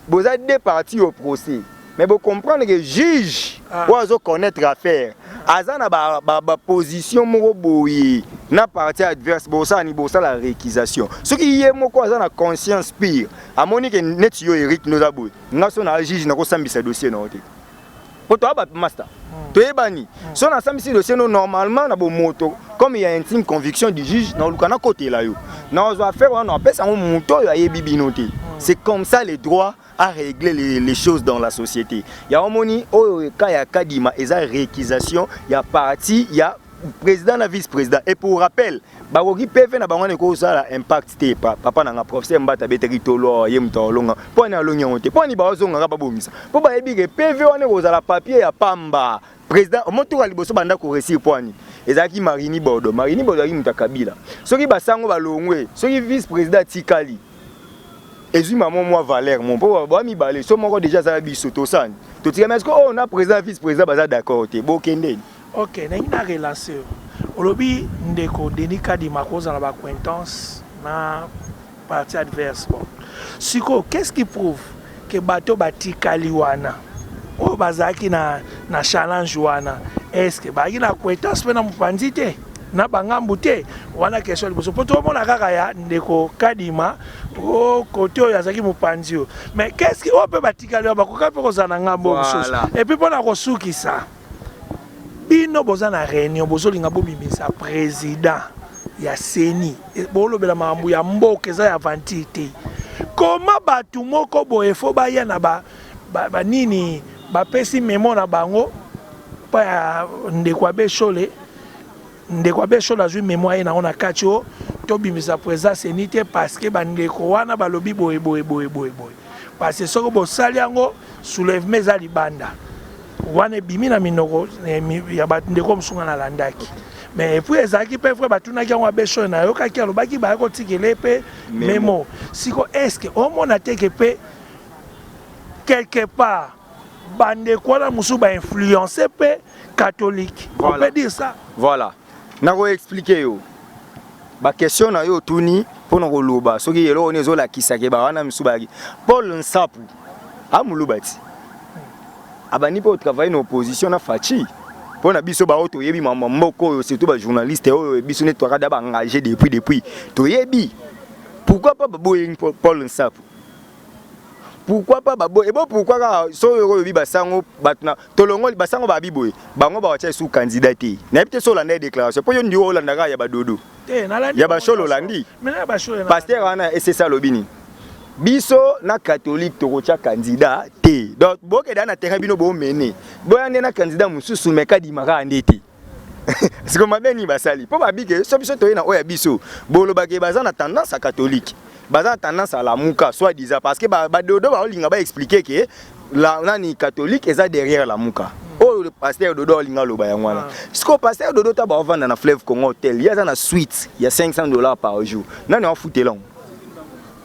Vous avez deux parties au procès. Mais vous comprenez que le juge doit connaître l'affaire. Azana ba position moko boye na partie adverse bosa ni bosa la réquisition. Ce qui est moko azana conscience pire. Amoni que net yo Eric Nozabo. Ngaso na juge na ko sambisa dossier na ote. Poto aba master. To ebani. So na sambisa dossier no normalement na bo moto comme il y a une intime conviction du juge na lukana côté là yo. Na ozo affaire on appelle ça moto ya yebibi noté. C'est comme ça les droits à régler les choses dans la société. Il y a un moni, il y a Kadima, il y a réquisition, il y a parti, il y a président et vice-président. Et pour rappel, il PV na bango ko ça impact te papa na professeur mbata beteri tolo yemto longa po na longa te po ni ba zonga ba bomisa po ba yebi ke PV wana ko za la papier ya pamba président moto ka liboso banda ko réussir poani ezaki Marini Bordo aki mutakabila soki basango balongwe soki vice président tikali ezui maman moi Valère mon po ba mi balé so moko déjà ça biso to san to tika mais ko on a président vice président baza d'accord te bokende. OK, na relancer olobi ndeko Denis Kadima koza na ba acquaintance na parti adverse. Bon. Siko, qu'est-ce qui prouve que bateau batikali wana o bazaki na challenge wana? Est-ce que bagi na acquaintance pe na mupanzi te na bangambu te wana question liboso po to mona kaka ya ndeko Kadima o côté oyo azaki mupanzi yo. Mais qu'est-ce qui o pe batikali ba ko ka pe ko zana ngambo mosusu et puis pona ko sukisa bino bozana réunion bozolinga bobimisa président ya seni bolobela mambu ya mboka eza ya vantité. Comment batu moko boye fo baya na ba nini ba pesi memo na bango pa ndekwa beshole azui memo ye na ona katio to bimisa président seni te parce que bandeko wana balobi boye parce que soko bosali yango soulèvement eza libanda wana bimi na minoko ya bandeko msunga na landaki. Mais puis ezaki pe frère batunaki yango abesho na yo kaki alobaki ba ko tikele pe memo siko est-ce que au mona teke pe quelque part bande quoi la musu ba influencer pe catholique. On peut dire ça. Voilà. Na ko expliquer yo ba question na yo tuni pona ko loba soki yelo onezo la kisake ba wana musu ba Paul Nsapu amulubati abani po travailler en opposition na Fachi. Pour na biso ba auto yebi mama moko surtout ba journaliste oyo biso ne toka da ba engagé depuis to yebi pourquoi pas baboying Paul Nsapu pourquoi pas babo et bon pourquoi ka so yo yebi basango batna tolongo basango ba biboye bango ba wacha sous candidaté na peut so la déclaration po yo ndi o landaka ya badodo ya ba sholo landi pasteur ana et c'est ça lobini biso na catholique tokocha candidat te donc boke dana terrain bino bo mené boyande na candidat mususu meka di maka ndete siko mabeni basali po babike so biso toyena oya biso bolo bake baza na tendance à catholique baza na tendance à la muka soit disant parce que ba dodo ba olinga ba expliquer que la nani catholique eza derrière la muka oh le pasteur dodo olinga loba yangwana siko pasteur dodo ta ba vendre na Fleuve Congo hotel ya za na suite ya $500 par jour nani on foutelon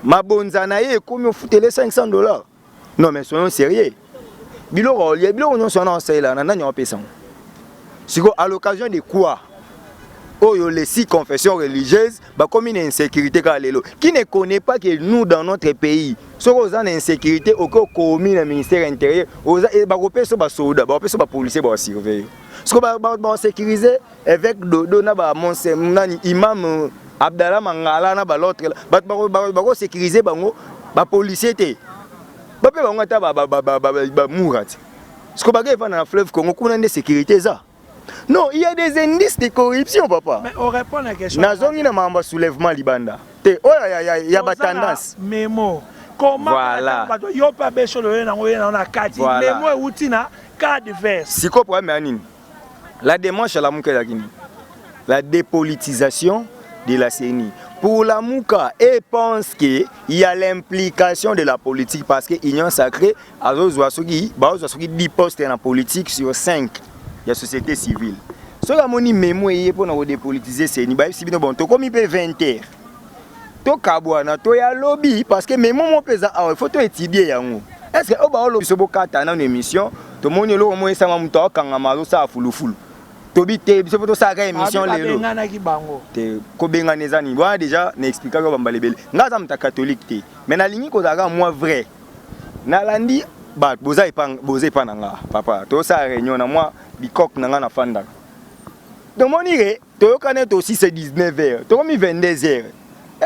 mabonza na ye komi ofutele $500. Non mais soyons sérieux. Biloko lié biloko non sona osela na nani opesa. Siko à l'occasion de quoi? Oh yo les 6 confessions religieuses ba comme une insécurité ka lelo. Qui ne connaît pas que nous dans notre pays, soko oza na insécurité oko komi na ministère intérieur, oza ba kopesa ba soldat, ba kopesa ba policier ba surveiller. Siko ba sécuriser avec dodo na ba monsem nani imam Abdallah Mangala na ba l'autre ba ko sécuriser bango ba policier te ba pe bango ta ba murati ce ko ba ga na Fleuve Congo kuna de sécurité ça non il y a des indices de corruption papa mais on répond à la question nazongi na mamba soulèvement libanda te oh ya ba tendance memo comment voilà yo pa beso le na kati memo e utina cas divers siko problème anini la démarche la muka yakini la dépolitisation de la CENI. Pour la Mouka, et pense qu'il y a l'implication de la politique parce que l'Union sacrée a 10 postes dans la politique sur 5 de la société civile. Si on a mon mémoire pour dépolitiser CENI, si bien bon, comme il peut 20 heures. To kabwana to ya lobby parce que même mon pesa il faut to étudier yango. Est-ce que oba lobby so bokata na une émission to moni lo mo esanga muto akanga mazo sa fulufulu. Tobi te biso poto sa ka émission lelo te ko benga nezani wa déjà na expliquer ko bambalebele ngaza mta catholique te mais na lingi ko zaka moi vrai na landi ba boza epanga nga papa to sa réunion na moi bikok na nga na fanda donc monire to yokane to 6 19h to mi 22h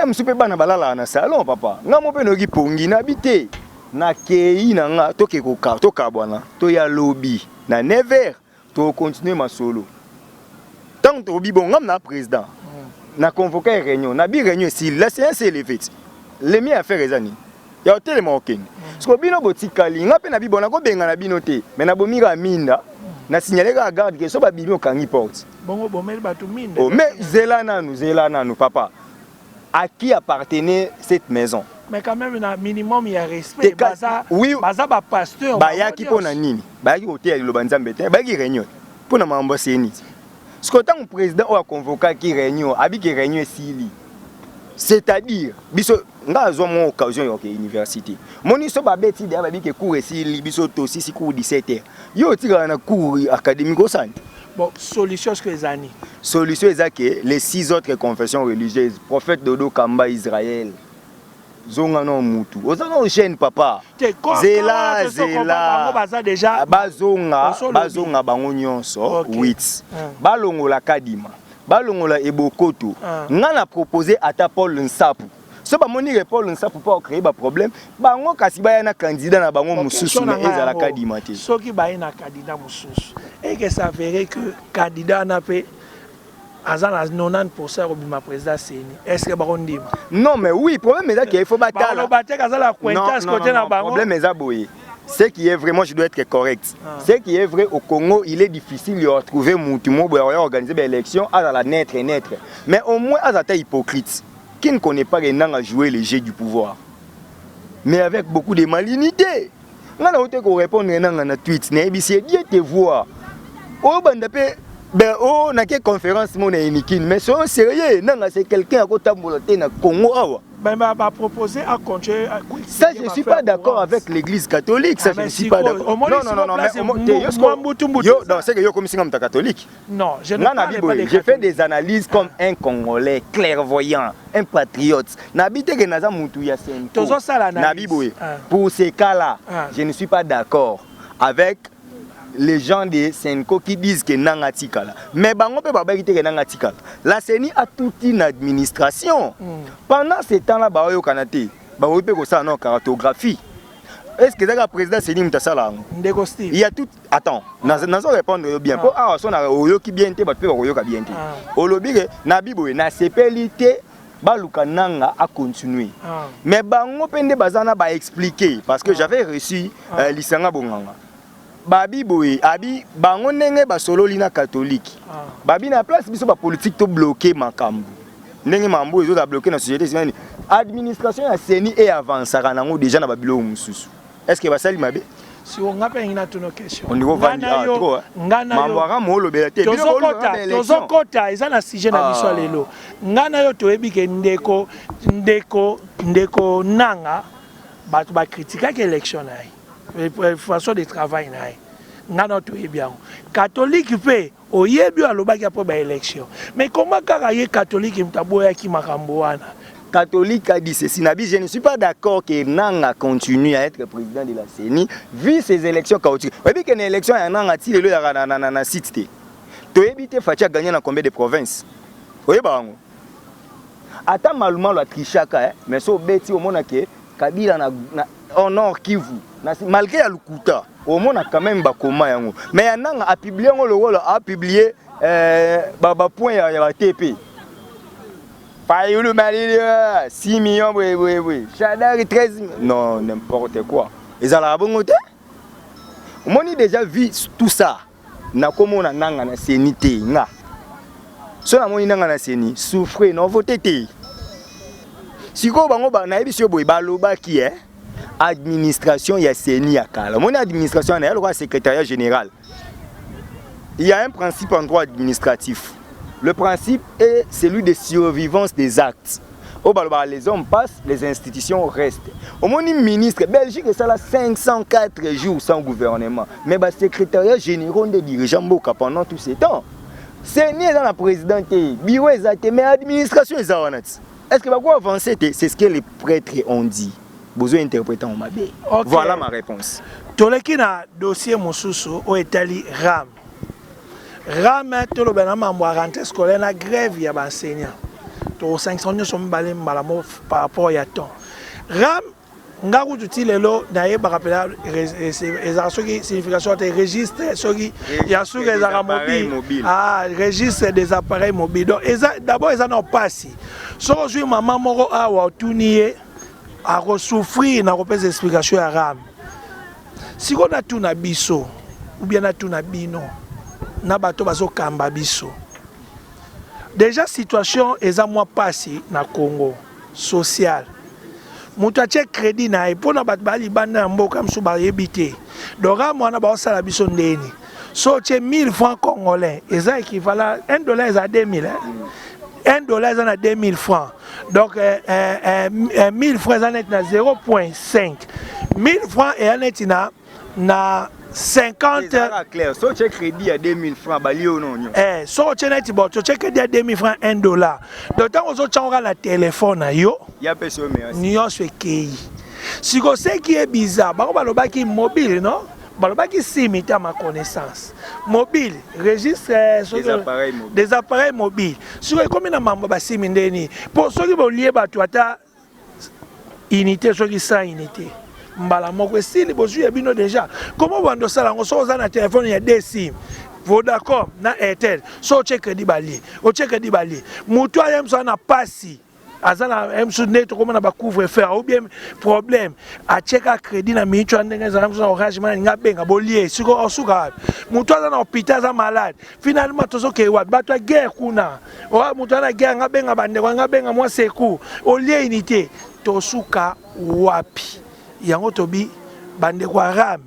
msupe bana balala na salon papa nga mo pe no ki pongi na bité na kei na nga to ke ko ka to kabwana to ya lobby na 9h to continuer ma solo. Tant que tu bon na président, na convoqué une réunion, na bi réunion si la séance est levée. Les miens affaires ezani. Ya hotel marocain. Parce que bino botikali, nga pe na bi bona ko benga na bino te, mais na bomira minda, na signaler ka garde que so ba bino kangi porte. Bongo bomel batu minda. Oh mais zela nanu papa. À qui appartenait cette maison? Mais quand même un minimum il y a respect. Oui, baza ba pasteur. Ba ya ki pona nini? Ba ki hotel lo banzambe te, ba ki réunion. Pona mambo seni. Ce que tant le président a convoqué qui réunion, abi qui réunion sili. C'est-à-dire, biso nga zo mon occasion yo ke université. Moni so ba beti de ba bi ke cours sili biso to 6 cours 17h. Yo tira na cours académique au centre. Bon, solution ce que les années. Solution est que les 6 autres confessions religieuses, prophète Dodo Kamba Israël, zonga no mutu. Ozana o chaîne papa. Zela déjà bazonga bango nyonso 8. Balongola kadima. Balongola ebokoto. Ngana proposé ata Paul Nsapu. So ba moni Paul Nsapu pour créer ba problème, bango kasi ba na candidat na bango mususu na ezala kadima te. Soki ba na candidat mususu. Et que ça ferait que candidat n'a pas à 90% au bima président Séni. Est-ce que baron dit? Non mais oui, problème est qu'il faut battre. Le battre la cointage côté na bango. Problème est aboyé. Ce qui est vraiment, je dois être correct. Ce qui est vrai au Congo, il est difficile de retrouver Moutumo pour organiser des élections à la naître. Mais au moins à la hypocrite qui ne connaît pas les noms à jouer les jeux du pouvoir. Mais avec beaucoup de malignité. On a été répondre à un tweet, c'est bien te voir. Oh, on a une conférence, mais c'est sérieux, c'est quelqu'un qui a été dans le Congo. Proposer à continuer. Ça, je ne suis pas d'accord avec l'église catholique. Ça, je ne suis pas d'accord. Non, c'est que je suis comme catholique. Non, je ne parle pas des J'ai fait des analyses comme un Congolais clairvoyant, un patriote. Pour ces cas-là, je ne suis pas d'accord avec les gens de Senko qui disent que Nanga Tikala. Mais bango pe baba ki Nanga Tikala. La CENI a toute une administration. Pendant ce temps-là, ba yo kanate, ba yo pe ko ça non cartographie. Est-ce que le président CENI mutasala? Il y a tout. Attends, nazo répondre bien. Pour ah son na oyo ki bien te ba pe oyo ka bien te. Olobire na biboye na sepelité baluka nanga a continuer. Mais bango pende bazana ba expliquer parce que j'avais reçu Lisanga Bonganga. Babi boy abi bango ndenge ba solo lina catholique babi na place biso ba politique to bloquer makambu ndenge mambo ezo da bloquer na société civile administration ya CENI et avance nango déjà na babilo mususu est-ce que ba sali mabe si on a pas une autre question on niveau vandi trop mambo ara mo lobela te tozo kota eza na sujet na biso lelo ngana yo to ebi ke ndeko nanga ba critiquer que élection na façon de travail na notre bien catholique fait oyebi alobaki après élection mais comment karaye catholique mtaboya ki makambo wana catholique a dit ceci nabi je ne suis pas d'accord que Nanga continue à être président de la CENI vu ces élections chaotiques oyebi que une élection ya Nanga ti lelo ya na site te toyebi te Fachi a gagné dans combien de provinces oyeba bango ata maluma la trichaka mais so beti o mona ke Kabila na au nord Kivu malgré ya lukuta au moins quand même bakoma yango mais yananga a publié le rôle a publié point ya TP Fayulu Malila 6 millions oui Chadari 13 millions. Non n'importe quoi ils ala bongo te on a déjà vu tout ça na komona nanga na CENI te nga so na moni nanga na CENI souffrir non voter te siko bango ba na ebisio boy baloba ki administration ya CENI ya kala mon administration na le secrétariat général il y a un principe en droit administratif le principe est celui de survivance des actes au baloba les hommes passent les institutions restent au moni ministre Belgique ça là 504 jours sans gouvernement mais ba secrétariat général des dirigeants boka pendant tout ce temps CENI est dans la présidente bureau exact mais administration est zawanati. Est-ce que va quoi avancer? C'est ce que les prêtres ont dit. Besoin d'interpréter en mabé. Voilà ma réponse. Toleki na dossier mosusu au Italie RAM. RAM to lo bana mambo rentrée scolaire na grève ya enseignant. To 500 sont balé malamo par rapport ya temps. RAM ngaku tuti lelo na ye ba rappeler ezarso ki signification de registre soki ya sur les mobile registre des appareils mobiles. Donc d'abord ils en passé. So aujourd'hui maman moko awa tuniye a souffrir na repose explication ya RAM. Si on a tout na biso ou bien na tout na bino na bato bazo kamba biso. Déjà situation eza moi passé na Congo social. Mutu atie crédit na epona bat bali banda mboka msu ba yebite. Donc RAM wana ba osala biso ndeni. So tu 1000 francs congolais, et ça équivalent, $1 est à 2000. $1 est à 2000 francs. Donc 1000 francs est à 0,5. 1000 francs est à 50. Clair. So tu crédit à 2000 francs, bali ou non? So tu as crédit à 2000 francs, $1. Donc tant que tu as la téléphone, il y a personne qui si vous savez qui est bizarre, qui est mobile, non? Qui s'imite à ma connaissance. Mobile, registre des appareils mobiles. Si vous avez combien de membres pour ceux qui vont lier unité, ceux qui sont unité. Mbala moko style bozu ya bino déjà. Comment vous avez ça? On a un téléphone, il y a des SIM. Vodacom, na Airtel. So check crédit bali. O check crédit bali. Mutua yem so na passi. Azana em so net comme na ba couvre-feu ou bien problème. A check a crédit na mutua ndenge za so orange man nga benga bolier. Siko osuka. Mutua na hôpital za malade. Finalement tozo ke wat batwa guerre kuna. O mutua na guerre nga benga bande nga benga moi secours. Au lieu unité tosuka wapi. Yango tobi bande kwa ram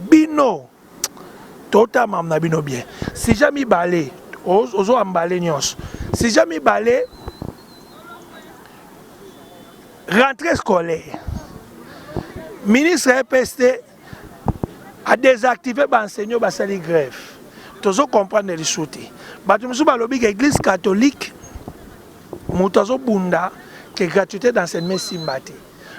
bino tota mamna bino bien si jamais balé ozo ambalé nyos si jamais balé rentrée scolaire ministre EPST a désactivé l'enseignant basali grève tozo comprendre les sauter batu musu balobi que l'église catholique mutazo bunda que gratuité d'enseignement simbate.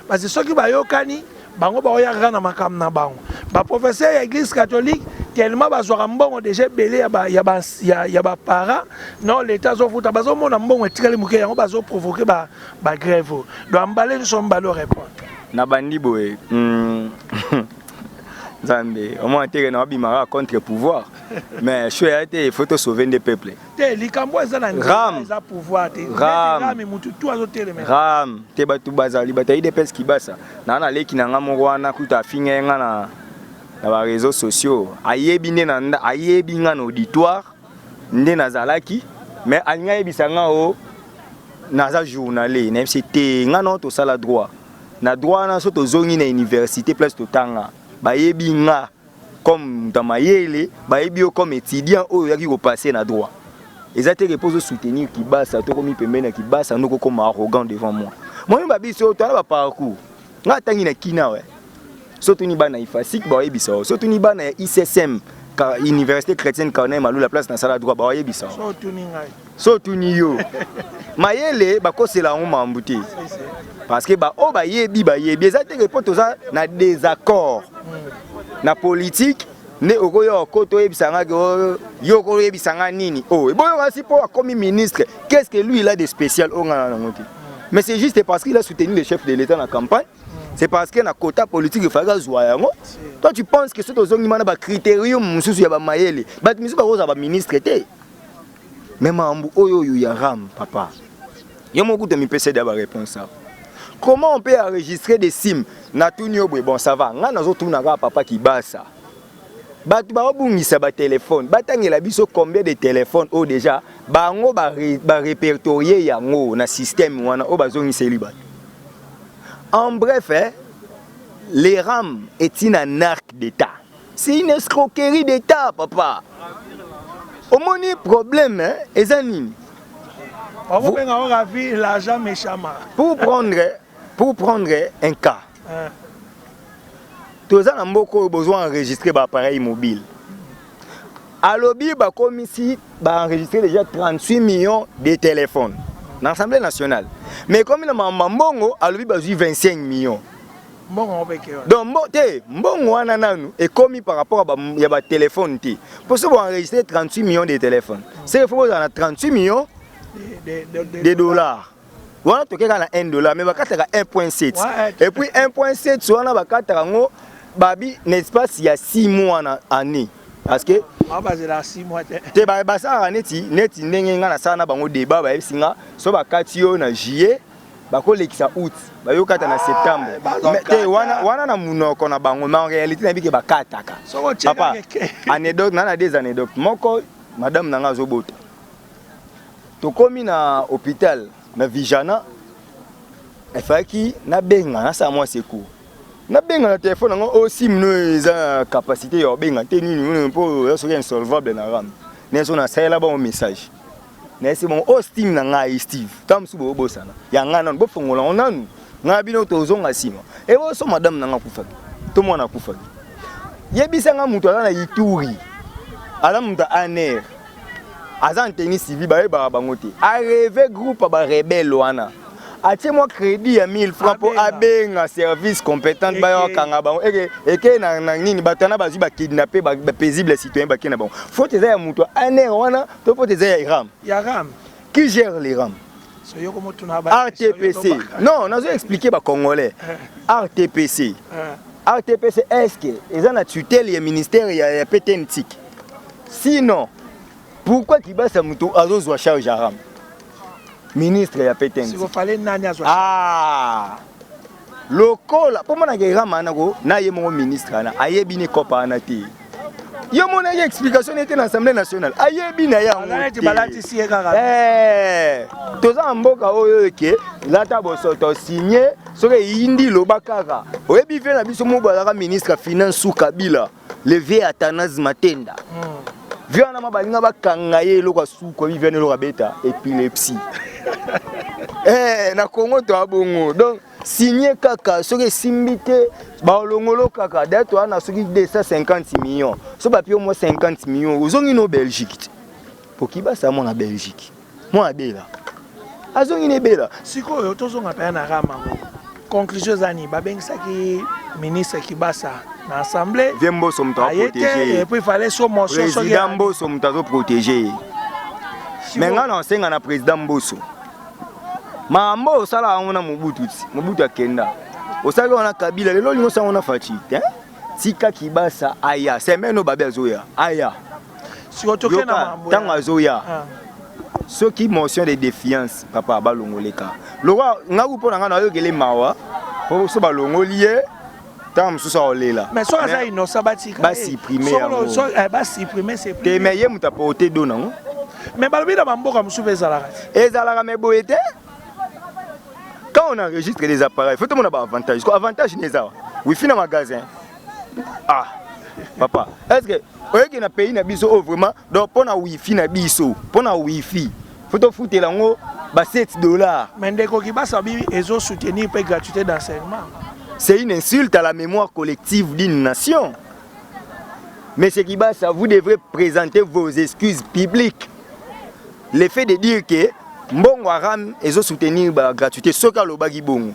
Parce que ceux qui ont kani, bango ba oya rana makam na bango. Ba professeur de l'église catholique tellement ba zora mbongo déjà belé ya ba para non l'état zo futa bazo mona mbongo etikali muke yango bazo provoquer ba grève. Donc ambalé nous sommes balo répondre. Na bandi boye. Zambé, au moins terre na bimara contre pouvoir. Mais je été il faut te sauver des peuples. Ram pouvoir Ram te batu bazali bataille des pes qui basa. Na na leki na ngamo wana kuta finga na ba réseaux sociaux. Ayebi na ayebi ngana auditoire nde nazalaki mais anya yebisanga o naza journaliste même c'était ngana to sala droit. Na droit na so to zongi na université place to tanga. Bayebi nga comme dans Mayele, bayebi comme étudiant ou yaki ko passer na droit. Ils étaient repose soutenir qui basse to comme pembena qui basse no comme arrogant devant moi. Moi ba biso to na parcours. Nga tangi na kina we. Surtout ni ba na ifasik bayebi so. Surtout ni ba na ICSM Université chrétienne Corneille Malou la place na sala droit bayebi so. Surtout ni yo. Mayele ba ko c'est la on mambuti. Parce que ba o bayebi ils étaient repose na désaccord. Na politique ne okoyo koto ebisanga yo ko ebisanga nini oh et bon aussi pour comme ministre qu'est-ce que lui il a de spécial au ngana ngoti mais c'est juste parce qu'il a soutenu le chef de l'État dans la campagne c'est parce que na quota politique il fallait zoa yango toi tu penses que c'est aux ngima na ba critérium mususu ya ba mayele ba misu ba roza ba ministre té même ambu oyo ya ram papa yo mo kuta mi pese da ba réponse ça. Comment on peut enregistrer des SIM na tunyo bon ça va nga nazo tuna ka papa ki basa batu ba obungisa ba téléphone batangela biso combien de téléphones au déjà bango ba répertorier yango na système wana o bazongiseli ba en bref les RAM est une arc d'état c'est une escroquerie d'état papa au moni problème ezanini l'argent méchamment pour prendre un cas. Tous en beaucoup besoin d'enregistrer un appareil mobile. À l'objet, comme ici, enregistrer déjà 38 millions de téléphones dans l'Assemblée nationale. Mais comme il y a un bongo, à l'objet, besoin 25 millions. Donc, bongo est commis par rapport à un téléphone. Pour ça, on enregistrer 38 millions de téléphones. C'est il faut 38 millions de dollars. Voilà, tu as $1, mais tu as 1,7. Et puis 1,7, tu as babi, n'est-ce pas, il y a 6 mois en année. Parce que. Tu 6 mois. Tu as ça en année, tu as un débat, tu as un juillet, tu as août, tu as septembre. Mais en réalité, tu as papa, anecdote, il y a des anecdotes. Madame Nanga Zobota. Tu as commis à l'hôpital. Na vijana efaki na benga na sa moi secours na benga na téléphone ngo aussi mno eza capacité ya benga te nini pour so insolvable na ram ne so na sala ba message na c'est bon Steam na ngai Steve tam su bo bosana ya ngana bo fongola onanu nga bino tozonga sima e bo so madame na nga kufa to mwana kufa yebisa nga mutu ala na Ituri ala mutu aner azan tennis civil ba ba bangote a rêvé groupe ba rebelle wana atie moi crédit ya 1000 francs pour abenga service compétent ba yo kanga bango eke na nini batana bazu ba kidnapper ba paisible citoyen ba kena bango faut te ya mutu aner wana to faut te ya ram qui gère les ram RTPC non nazo expliquer ba congolais RTPC RTPC est-ce que ils ont la tutelle ya ministère ya PTNTIC sinon pourquoi Kibasa mutu azozwa charge ya ram ministre ya PTNTIC si vous fallait nani azwa lokola pour moi na ram anako na ye mon ministre ana ayebi ni kopa ana te yo mon explication était dans l'Assemblée nationale ayebi na ya toza mboka oyo ke lata bosoto signé soke indi lobakaka oyebi fe na biso mo balaka ministre finance sous Kabila le vieux Athanase Matenda vieux na mabalinga bakanga ye lokwa suko vieux ne lokabeta épilepsie na Congo to abongo donc signé kaka soke simbite ba longolo kaka dato ana soki 250 millions so ba pio mo 50 millions ozongi no Belgique pour Kibasa mo na Belgique mo abela azongi ne bela siko to zonga pa na rama conclusion zani ba bengisaki ministre Kibasa na assemblée Vembo somta protéger et puis il fallait so motion so président Mbosso somta protéger mais nga na senga na président Mbosso mambo osala ngona Mobutu akenda osala ona Kabila lelo lingo sa ona fachi tika Kibasa aya semeno babe azoya aya siko toke na mambo tango azoya ceux qui motion de défiance papa balongoleka loko ngaku pona ngana yokele mawa po so balongolie tam so olela mais so asa innocent batika ba supprimer so ba supprimer c'est te mais ye muta pote do nango mais balobi na bamboka musuve ezalaka me boyete quand on enregistre des appareils faut tout le monde a avantage quoi avantage neza wifi na magasin papa est-ce que oyeki na pays na biso vraiment donc pona wifi na biso pona wifi faut to foutre lango ba $7 mais ndeko Kibasa bi ezo soutenir pe gratuité d'enseignement c'est une insulte à la mémoire collective d'une nation. Monsieur Kibasa, vous devrez présenter vos excuses publiques. Le fait de dire que Mbongo Aram ezo soutenir la gratuité soka lo bagi bongo.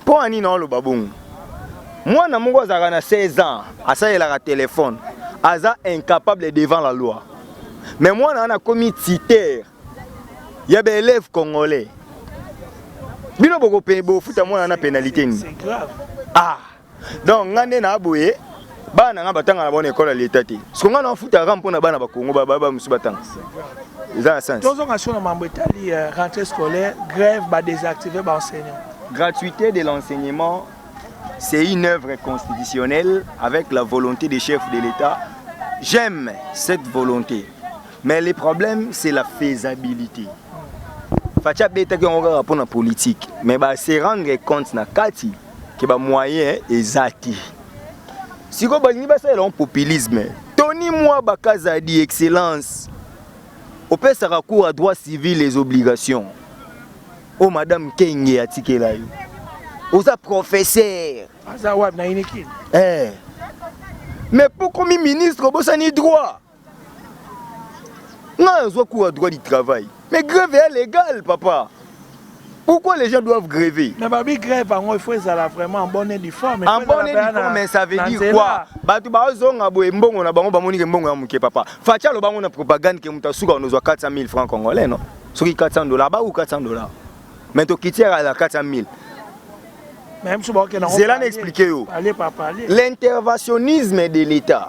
Pour ani na lo babongo. Moi na mongo zaka na 16 ans, asa la téléphone, aza incapable devant la loi. Mais moi na commis titer. Il y a des élèves congolais. Bino boko pebo futa moi na pénalité ni. C'est grave. Donc ngande na aboye bana nga batanga na bonne école à l'état té. Ce qu'on a futa ram pona bana ba Congo ba musu batanga. Ça sens. Tous on a sur mambo Italie rentrée scolaire, grève ba désactiver ba enseignants. Gratuité de l'enseignement, c'est une œuvre constitutionnelle avec la volonté des chefs de l'État. J'aime cette volonté. Mais le problème c'est la faisabilité. Facha beta ki on va pour la politique, mais ba se rendre compte na kati que ba moyen ezati. Si ko ba ni ba ça le populisme. Tony moi bakaza di excellence. Au père ça recours à droit civil les obligations. Oh madame Kenge atikela yo. Oza professeur. Aza wab na ineki. Mais pourquoi mi ministre bossa ni droit? Non, on cours à droit du travail. Mais grève est légale, papa. Pourquoi les gens doivent gréver? Mais babi grève, il faut vraiment en bonne et due forme. En bonne et due forme, mais ça veut dire quoi? Batu ba zonga boye mbongo na bango ba moni ke mbongo ya muke papa. Facha lo bango na propagande ke muta suka on 400 000 francs congolais non? Soki $400 ba ou $400. Mais to kitière à la 400 000. Même si bon que non. Zélan expliquer yo. Allez papa, allez. L'interventionnisme de l'État.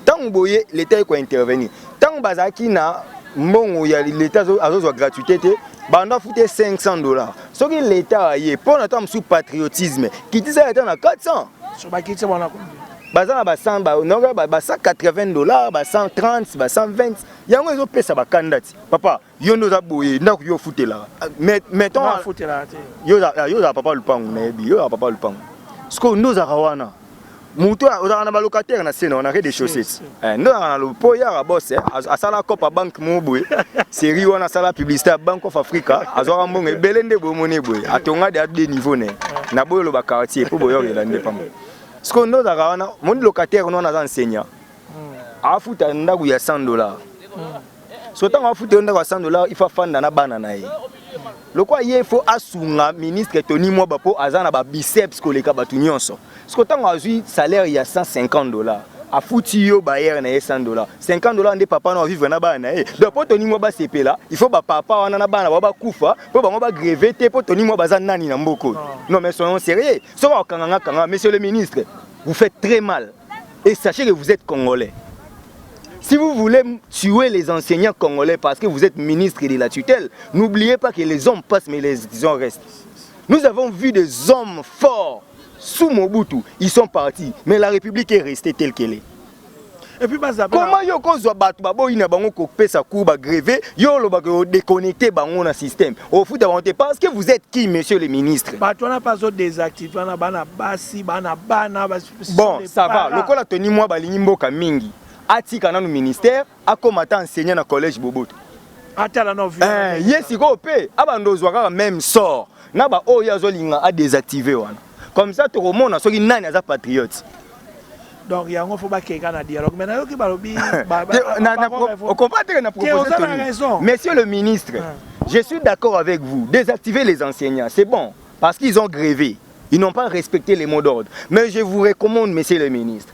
Tant boye l'État est quoi intervenir. Tant bazaki na mbongo ya l'État azo gratuité te banda fouté $500. Ce que l'État y est pour notre sous patriotisme qui dit ça est à 400. Sur ba kiti wana combien? Bazana ba 100 ba non ba $180 ba 130 ba 120. Yango ezo pesa ba kandati. Papa, yo no za boye ndako yo fouté là. Mettons fouté là. Yo za papa lupango na yebi yo papa lupango. Ce que nous avons, Moutou, on a un locataire, on a arrêté des chaussettes. Nous avons le poya à boss, à Sala Copa Bank Mouboué, c'est Rio, on a Sala Publicité, Bank of Africa, à Zoramon et Belende Bomonéboué, à Tonga de des niveaux, n'a pas le quartier pour boire l'indépendance. Ce que nous avons, mon locataire, on a enseignant. À foutre un dag où il y a $100. Soit à foutre un dag à $100, il faut faire un banana. Le quoi il faut assumer ministre Tony Mwabapo azana ba biceps ko le kabatunyon so. Ce que tant azui salaire il y a $150. A fouti yo bayer na $100. $50 ndé papa na vivre na bana e. Donc pour Tony Mwaba CP là, il faut ba papa wana na bana ba kufa, pour ba ba gréver te pour Tony Mwaba za nani na mboko. Non mais soyons sérieux. So ba kanga monsieur le ministre, vous faites très mal. Et sachez que vous êtes congolais. Si vous voulez tuer les enseignants congolais parce que vous êtes ministre de la tutelle, n'oubliez pas que les hommes passent mais les hommes restent. Nous avons vu des hommes forts sous Mobutu, ils sont partis, mais la République est restée telle qu'elle est. Et puis, comment yo kozo batu babo ina bango ko pesa ku ba gréver yo lo ba déconnecter bango na système au foot avanté parce que vous êtes qui monsieur le ministre tu n'a pas désactivé on a bana basi bana bon ça va le kola Tony moi balingi mboka mingi atika na no ministère akomata enseignant na collège Boboto atala no vu yes ko pe abando zwaka même sort na ba o ya zolinga a désactiver wana comme ça tout le monde soki nani aza patriote. Donc il y a un faut pas qu'il y ait un dialogue. Mais il monsieur le ministre, je suis d'accord avec vous. Désactiver les enseignants, c'est bon. Parce qu'ils ont grévé. Ils n'ont pas respecté les mots d'ordre. Mais je vous recommande, monsieur le ministre,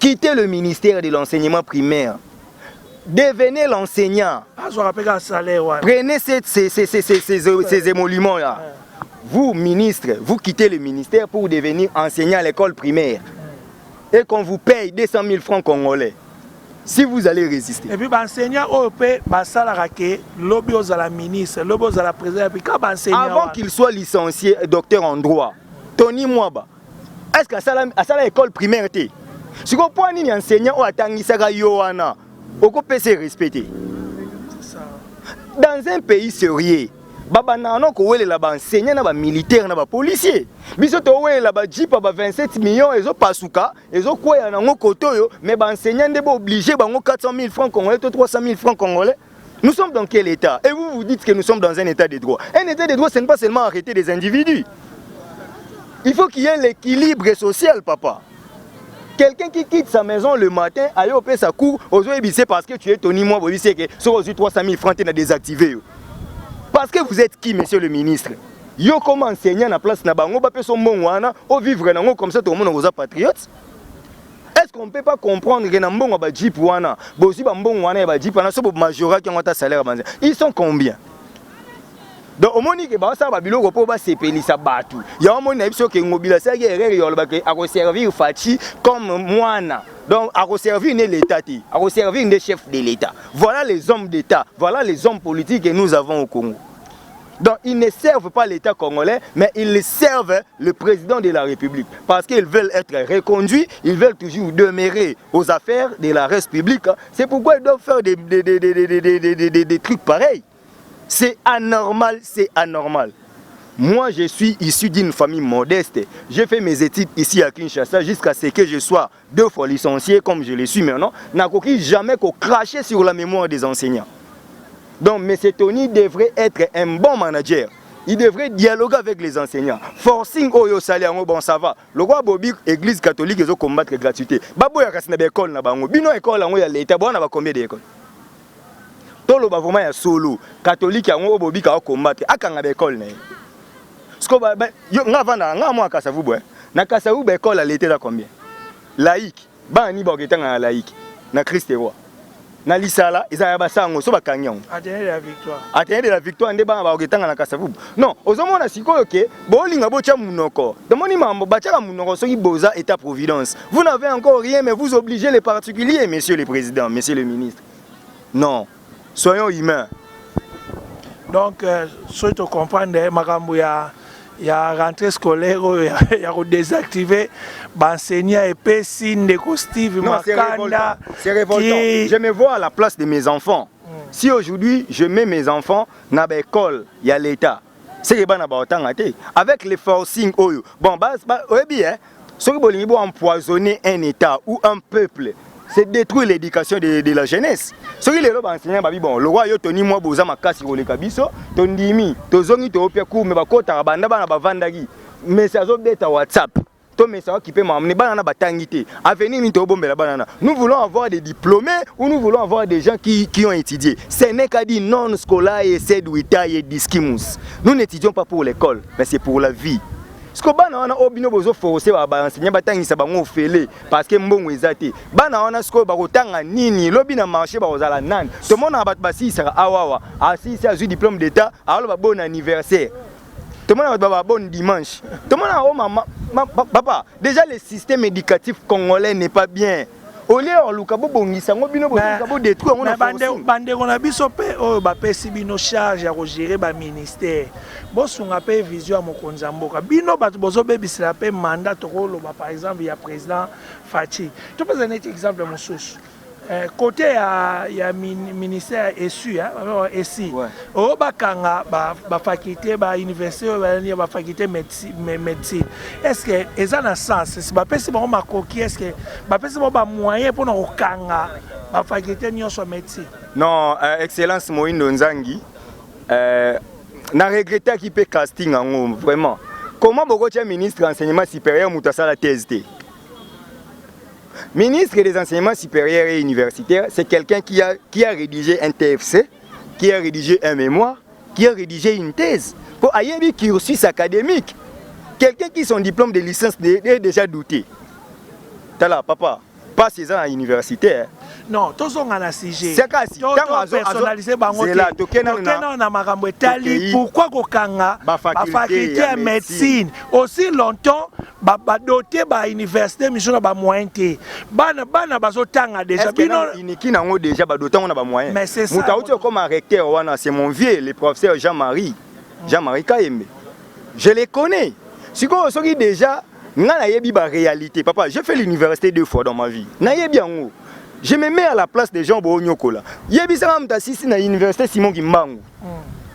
quittez le ministère de l'enseignement primaire. Devenez l'enseignant. Prenez ces émoluments-là. Vous, ministre, vous quittez le ministère pour devenir enseignant à l'école primaire. Et qu'on vous paye 200 000 francs congolais. Si vous allez résister. Et puis, l'enseignant, la ministre, la présidente, avant qu'il soit licencié et docteur en droit, Tony Mwaba, est-ce qu'à ça l'école primaire était? Si vous prenez un enseignant ou attendez Yohana, on peut se respecter. Dans un pays sérieux, Babanano ko wele la ba enseignant na ba militaire na ba policier. Biso to wele la ba jeep ba 27 millions ezo pasuka, ezo koya na ngo kotoyo, mais ba enseignant de ba obligé ba ngo 400 000 francs congolais, 300 000 francs congolais. Nous sommes dans quel état? Et vous vous dites que nous sommes dans un état de droit. Un état de droit, ce n'est pas seulement arrêter des individus. Il faut qu'il y ait l'équilibre social, papa. Quelqu'un qui quitte sa maison le matin, aille au sa cour, c'est parce que tu es Tony Moi, c'est que sur 300 000 francs, tu as désactivé. Parce que vous êtes qui, monsieur le ministre? Yo comme enseignant à la place na bango ba son bon wana au vivre nango comme ça tout le monde est patriote. Est-ce qu'on peut pas comprendre que na mbongo ba jeep wana bosi ba mbongo wana ba jeep na so majora qui ont ta salaire banza. Ils sont combien? Donc au moni que ba ça ba biloko po ba sepelisa batu. Ya au moni na biso ke ngobila sa guerre yo ba ke a servir fachi comme moana. Donc à servir l'État, à servir des chefs de l'État. Voilà les hommes d'État, voilà les hommes politiques que nous avons au Congo. Donc ils ne servent pas l'État congolais, mais ils servent le président de la République. Parce qu'ils veulent être reconduits, ils veulent toujours demeurer aux affaires de la République. C'est pourquoi ils doivent faire des trucs pareils. C'est anormal, c'est anormal. Moi, je suis issu d'une famille modeste. J'ai fait mes études ici à Kinshasa jusqu'à ce que je sois 2 fois licencié comme je le suis maintenant. Je n'ai jamais craché sur la mémoire des enseignants. Donc, M. Tony devrait être un bon manager. Il devrait dialoguer avec les enseignants. Forcing Oyo Salaire, bon ça va. Le roi Bobi, l'église catholique, ils ont combattre la gratuité. Babo ya kasina l'école na bango. Bino école là, il y a l'État. Bon, on a combien d'écoles? Tout le vraiment ya solo catholique ya ngo Bobi ka combattre. Akanga l'école na. Moi, na Kasavu, l'école, elle était là combien? Laïque. Bani Bogetanga laïque. Na Christ roi. Na Lisala, ils ont basango, so bakanyon. Attendez la victoire. Attendez la victoire, ndé ba Bogetanga na Kasavu. Non, ozomo na sikoyo ke, bolinga bocha munoko. Demoni mambo bachaka munoko soki boza état providence. Vous n'avez encore rien, mais vous obligez les particuliers, monsieur le président, monsieur le ministre. Non. Soyons humains. Donc, ce que tu comprends, il y a rentrée scolaire, il y a désactivé, enseignant et puis signe de costume. Non, c'est révoltant. C'est révoltant. Je me vois à la place de mes enfants. Si aujourd'hui je mets mes enfants dans l'école, il y a l'État. C'est que avec les forcing, bon, bien, Ce qui veut empoisonner un État ou un peuple, c'est détruire l'éducation de la jeunesse. Ce qui est enseignant, bon, le roi Tony moi boza makasi ko le kabiso, tondimi, tozongi to opia ku me bakota banda bana bavandaki. Mais ça zo beta WhatsApp. To message qui peut m'amener banana batangité. Avenir ni to bombela banana. Nous voulons avoir des diplômés ou nous voulons avoir des gens qui ont étudié. Ce n'est qu'à dire non scolaire et c'est douita et disquimus. Nous n'étudions pas pour l'école, mais c'est pour la vie. Ce que bana wana obino bozo forcer ba enseigner batangisa bango fele parce que mbongo ezate. Bana wana sko ba kotanga nini lobi na marché ba ozala nani. Tout le monde a bat basi sera awawa. Asi c'est un diplôme d'état, alors ba bon anniversaire. Tout le monde a un bon dimanche. Tout le monde a maman papa, déjà le système éducatif congolais n'est pas bien. Au lieu on lukabo bongisa ngobino bongabo détruire on a bande on a biso pe o ba pesi bino charge ya gérer ba ministère. Bosunga pe vision ya mokonzi mboka. Bino bato bozo bebisela pe mandat to loba par exemple ya président Fachi. Tu peux donner un exemple mon source. Côté ya ministère ESU ESI o bakanga ba faculté ba université ba faculté médecine est-ce que eza na sens si ba pesi ba makoki est-ce que ba pesi ba moyen pour na okanga ba faculté nyonso médecine? Non, excellence Moïndo Nzangi, na regretter qui peut casting en vraiment. Comment beaucoup de ministre enseignement supérieur mutasa la thèse? Ministre des enseignements supérieurs et universitaires, c'est quelqu'un qui a rédigé un TFC, qui a rédigé un mémoire, qui a rédigé une thèse. Pour avoir un cursus académique, quelqu'un qui son diplôme de licence est déjà douté. T'as là, papa, pas 16 ans à l'université. Non, tous sont en sujet. C'est quasi. Personnalisé là, pourquoi kokanga ba faculté de médecine aussi longtemps ba doté ba université mission ba moyen té. Bana bazotanga déjà bino iniki nango déjà ba doté on a ba moyen. Mais c'est ça. Moutauti comme recteur wana c'est mon vieux le professeur Jean-Marie Kayembe. Je les connais. Siko soki déjà ngana yebi ba réalité. Papa, j'ai fait l'université 2 fois dans ma vie. Na yebi yango. Je me mets à la place des gens Boonyokola. Yebisa mtasisi na université Simon Kimbangu.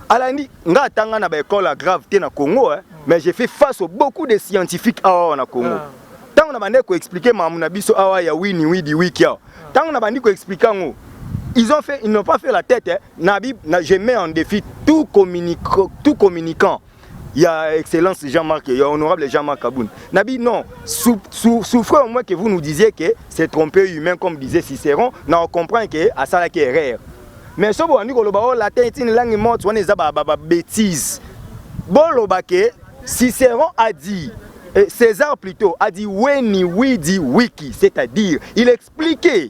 Alandi nga tanga na ba école à gravité na Congo mais j'ai fait face à beaucoup de scientifiques awa na Congo. Tant on a bandé ko expliquer mamuna biso awa ya wini widi wiki. Tant on a bandé ko expliquer ngo. Ils n'ont pas fait la tête je mets en défi tout communicant. Il y a excellence Jean-Marc, il y a honorable Jean-Marc Kaboun. Nabi, non, souffrez au moins que vous nous disiez que c'est trompé humain, comme disait Cicéron. On comprend que ça là qui est rare. Mais ce que vous la tête est une langue morte, on est bêtise. Bon, Cicéron a dit, César plutôt, a dit Weni Widi Wiki, c'est-à-dire, il expliquait.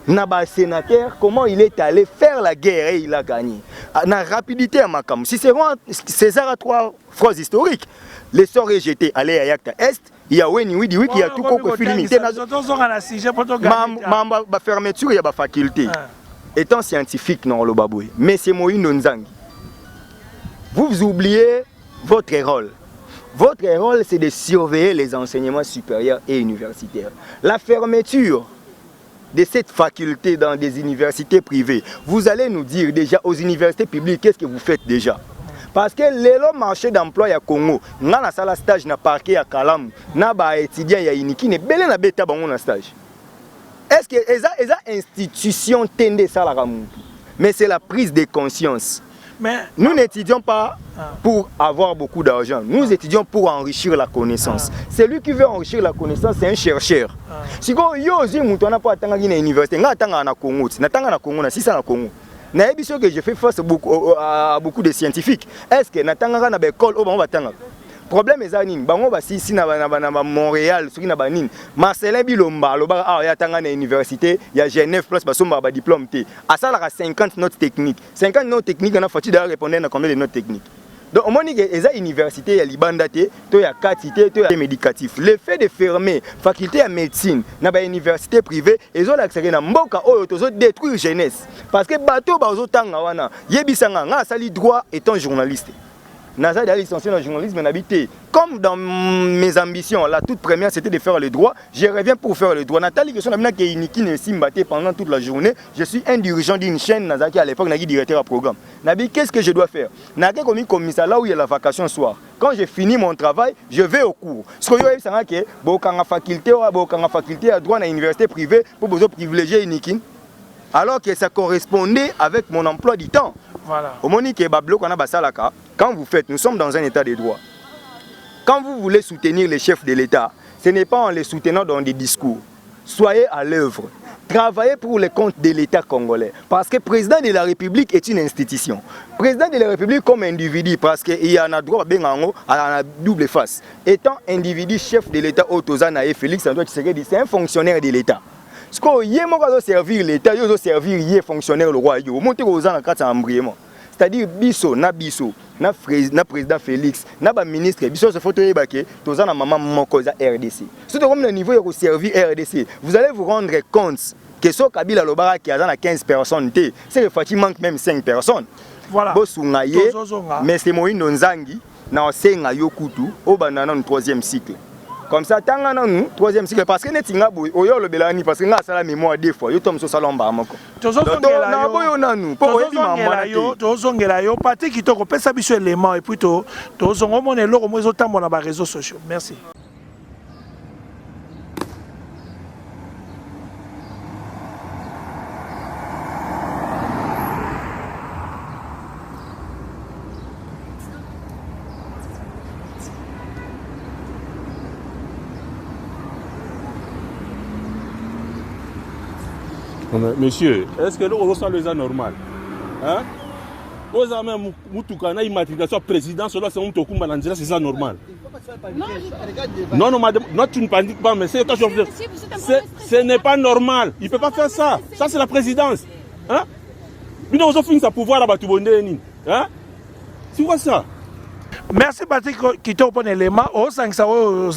Naba sénateur, comment il est allé faire la guerre et il a gagné. Na rapidité à Makam. César a 3 phrases historiques. Les sorts rejetés, aller à Yakta Est, il y a Weni Widi Wiki, il y a tout quoi film. Ma fermeture, il y a ma faculté. Étant scientifique, non, le baboué. Mais c'est Moïno Nzangi. Vous oubliez votre rôle. Votre rôle, c'est de surveiller les enseignements supérieurs et universitaires. La fermeture de cette faculté dans des universités privées, vous allez nous dire déjà aux universités publiques, qu'est-ce que vous faites déjà? Parce que le marché d'emploi à Congo, on a un stage na parquet à Kalam, na ba étudiant ya iniki ne belé na beta bango na stage. Est-ce que les institutions tendent ça la ramou? Mais c'est la prise de conscience. Mais nous n'étudions pas pour avoir beaucoup d'argent. Nous étudions pour enrichir la connaissance. Celui qui veut enrichir la connaissance, c'est un chercheur. Si vous avez pas à l'université, vous avez à Congo, que je fais face à beaucoup de scientifiques. Est-ce que vous avez une école? Le problème est que si vous avez à Montréal, Marcelin Bilomba, il y a une université, il y a Genève, plus de diplôme. À ça, il y a 50 notes techniques. 50 notes techniques, on a fait répondre à combien de notes techniques. Donc, au moins, il y a une université, il y a l'Ibandate, il y a Katité, il y a médicatif. Le fait de fermer la faculté de médecine dans une université privée, ils ont accéléré dans Mboka, ils ont détruit la jeunesse. Parce que les bateaux, ils ont dit, droit étant journaliste. Naza d'aller licencié dans le journalisme n'habité. Comme dans mes ambitions, la toute première c'était de faire le droit, je reviens pour faire le droit. Nathalie, que qui ne s'imbattait pendant toute la journée, je suis un dirigeant d'une chaîne, Naza qui à l'époque n'a directeur à programme. Nabi, qu'est-ce que je dois faire? Naga comme commissaire là où il y a la vacation soir. Quand j'ai fini mon travail, je vais au cours. Ce que je veux dire, c'est que la faculté à droit dans l'université privée pour privilégier Nikin. Alors que ça correspondait avec mon emploi du temps. Voilà. Quand vous faites, nous sommes dans un état de droit. Quand vous voulez soutenir les chefs de l'État, ce n'est pas en les soutenant dans des discours. Soyez à l'œuvre. Travaillez pour les comptes de l'État congolais. Parce que le président de la République est une institution. Le président de la République comme individu, parce qu'il y a un droit à la double face. Étant individu chef de l'État, Félix Antoine Tshisekedi, c'est un fonctionnaire de l'État. Ce que vous servir l'État, vous servir les fonctionnaires le roi. C'est-à-dire biso, na président Félix, na ministre, biso se photo ebake, toza na maman mokoza RDC. Surtout comme le niveau de servir RDC, vous allez vous rendre compte que ce Kabila Lobara qui a 15 personnes, c'est le Fati manque même 5 personnes. Voilà. Mais c'est Moïse Nzangi, na Senga Yokutu, au banana au 3e cycle. Comme ça, tant que nous, 3e cycle, parce que nous avons le Belani, parce que nous avons la mémoire des fois, nous sommes sur le salon. Merci. Monsieur, est-ce que nous sommes les gens normaux? Hein? Vous avez même une matriculation président, cela c'est c'est ça normal. Non, non, madame, non, tu ne paniques pas, mais c'est quand ce n'est pas normal. Il ne peut pas faire ça. Ça, c'est la présidence. Hein? Nous avons fini sa pouvoir à Batubonde. Hein? C'est quoi ça? Merci Patrick qui t'a opposé l'élément au 500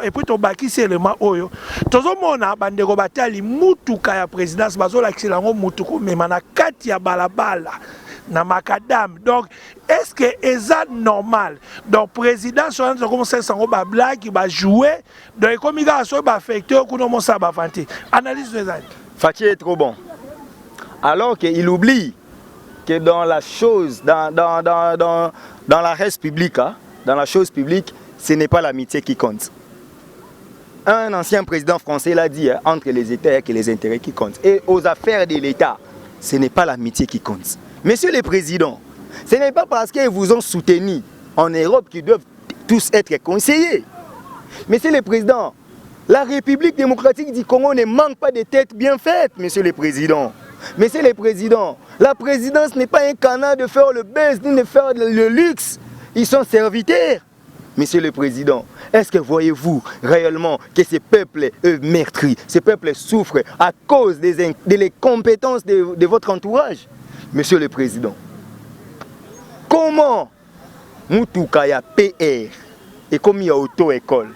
et puis tu baki ces éléments oyo tozo mona bandeko batali mutuka ya présidence bazo lakisela ngo mutuku mema na kati ya balabala na makadam. Donc est-ce que c'est normal donc président sur un comme ça sango ba blague ba jouer donc comme il a so ba affecté ko no mo sa ba vanter analyse des années. Fatih est trop bon. Alors qu'il oublie que dans la chose dans la reste publique, hein, dans la chose publique, ce n'est pas l'amitié qui compte. Un ancien président français l'a dit, hein, entre les États et les intérêts qui comptent. Et aux affaires de l'État, ce n'est pas l'amitié qui compte. Monsieur le Président, ce n'est pas parce qu'ils vous ont soutenu en Europe qu'ils doivent tous être conseillers. Monsieur le Président, la République démocratique du Congo ne manque pas de têtes bien faites, Monsieur le Président. Monsieur le Président, la présidence n'est pas un canard de faire le buzz ni de faire le luxe. Ils sont serviteurs. Monsieur le Président, est-ce que voyez-vous réellement que ces peuples meurtris, ces peuples souffrent à cause des compétences de votre entourage? Monsieur le Président, comment Moutouka ya PR et comme il y a auto-école,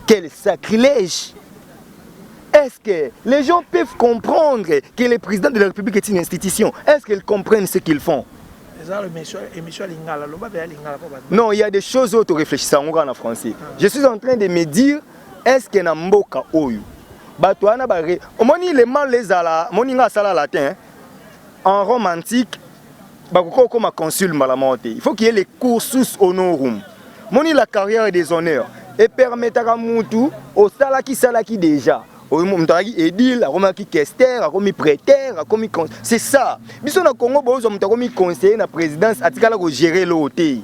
quel sacrilège! Est-ce que les gens peuvent comprendre que le président de la République est une institution? Est-ce qu'ils comprennent ce qu'ils font? Non, il y a des choses où tu réfléchis en français. Je suis en train de me dire, est-ce que Namboka Oyo, Batouana Baré, Moni les mal les ala, Moni nga sala latin, en romantique, Bakoko comme consul malamonte. Il faut qu'il y ait les cursus honorum. Moni la carrière des honneurs et permettre à Moutou au salaki déjà. Edil, qui Kester, qui prêteur, c'est ça. Biso na Congo bozo mutakomi conseiller na présidence atikala ko gérer l'hôtel.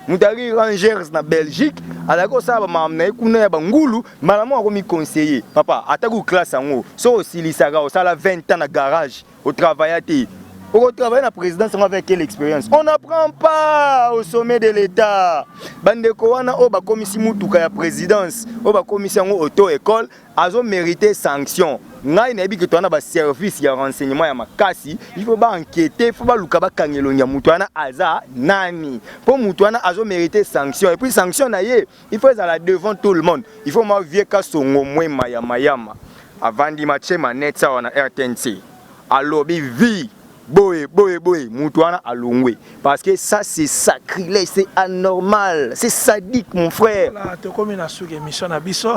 Mutari Rangers na Belgique, alako sa ba mamna kuna ya bangulu, malamo akomi conseiller. Papa, ataku classe ngo. So osilisaka osala 20 ans na garage, au travailler. Pour travailler dans la présidence, avec quelle expérience? On n'apprend pas au sommet de l'État. Bandeko wana oba komisi mutuka ya présidence, oba komisi ngo auto-école, azo mérité sanction. Ngai na bi que tona ba service ya renseignement ya makasi, il faut ba enquêter, il faut ba luka ba kangelo nya mutu wana aza nani. Pour mutu wana azo mérité sanction et puis sanction na ye, il faut aller devant tout le monde. Il faut ma vie ka songo mwe mayama. Avant di match manetsa wana RTNC. Alobi vie boye Moutouana a longwe. Parce que ça c'est sacrilège, c'est anormal, c'est sadique mon frère. Là, tu comme une souke émission na biso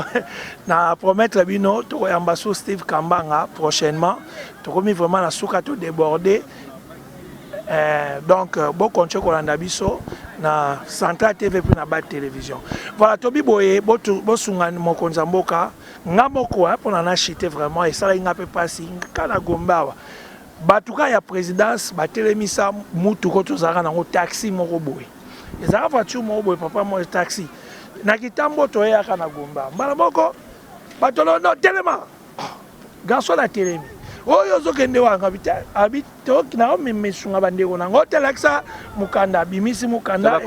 na promettre bino to ambasso Steve Kambanga prochainement. Tu comme vraiment na souka tout débordé. Donc bon continuer kolanda biso na Central TV puis na Bat Télévision. Voilà Tobi boye bo sunga mokonza mboka ngamoko pour na chiter vraiment et ça il n'a pas passé kana gombawa. Batuka ya présidence batelemisa mutu ko tozaka na taxi moko boye. Ezaka voiture moko boye papa mo taxi. Na kitambo to ya kana gomba. Mbala moko batolo no telema. Garçon la telemi. Oyo zokende wanga abito na mesunga bandeko na ngotelakisa mukanda bimisi mukanda.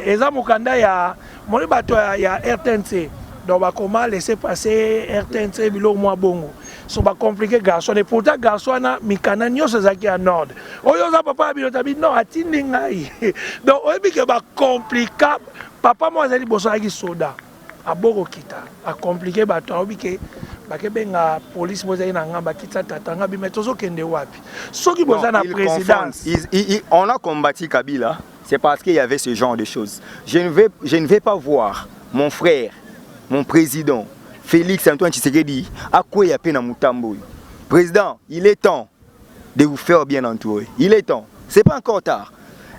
Eza mukanda ya moni bato ya RTNC. Donc comment laisser passer RTNC bilo mwa bongo. So ba compliqué garçon et pourtant garçon na mikana nyose zaki en ordre. Oyo za papa bilo tabi non atindi ngai. Donc oyebi ke ba compliqué papa mo azali boso aki soda. Aboko kita. A compliqué ba to oyebi ke ba ke benga police mo zali na ngamba kita tatanga bi metozo kende wapi. Soki boza na présidence. On a combattu Kabila, c'est parce qu'il y avait ce genre de choses. Je ne vais pas voir mon frère, mon président Félix Antoine Tshisekedi a quoi y a peine à Mutambo. Président, il est temps de vous faire bien entourer. Il est temps. C'est pas encore tard.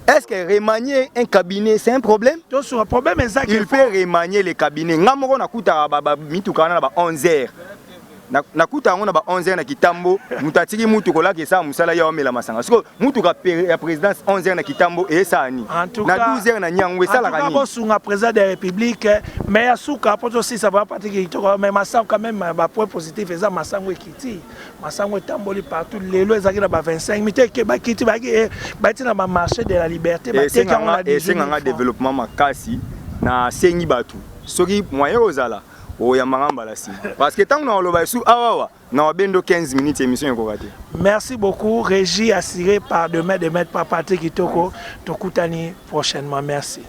Est-ce que remanier un cabinet, c'est un problème? Un problème exact. Il peut remanier les cabinets. Ngamoro na kuta ba mitukana ba 11h. Nakuta ngona ba 11h na kitambo, mutatiki mutu kola ke sa musala ya omela masanga. Parce que mutu ka présidence 11h na kitambo et ça ni. Na 12h na nyangwe sala kani. En tout cas, président de la République, mais à souka pour aussi ça va pas te mais masang quand même ba point positif et ça masango ekiti. Masango tamboli partout les lois ezaki na ba 25 minutes ke ba kiti ba ti na ba marché de la liberté ba te ka on a dit un développement makasi na sengi batu. Soki moyen ozala parce que tant que nous avons nous avons 15 minutes d'émission. Merci beaucoup. Régie assurée par de maître par Patrick Kitoko. Tokutani prochainement. Merci.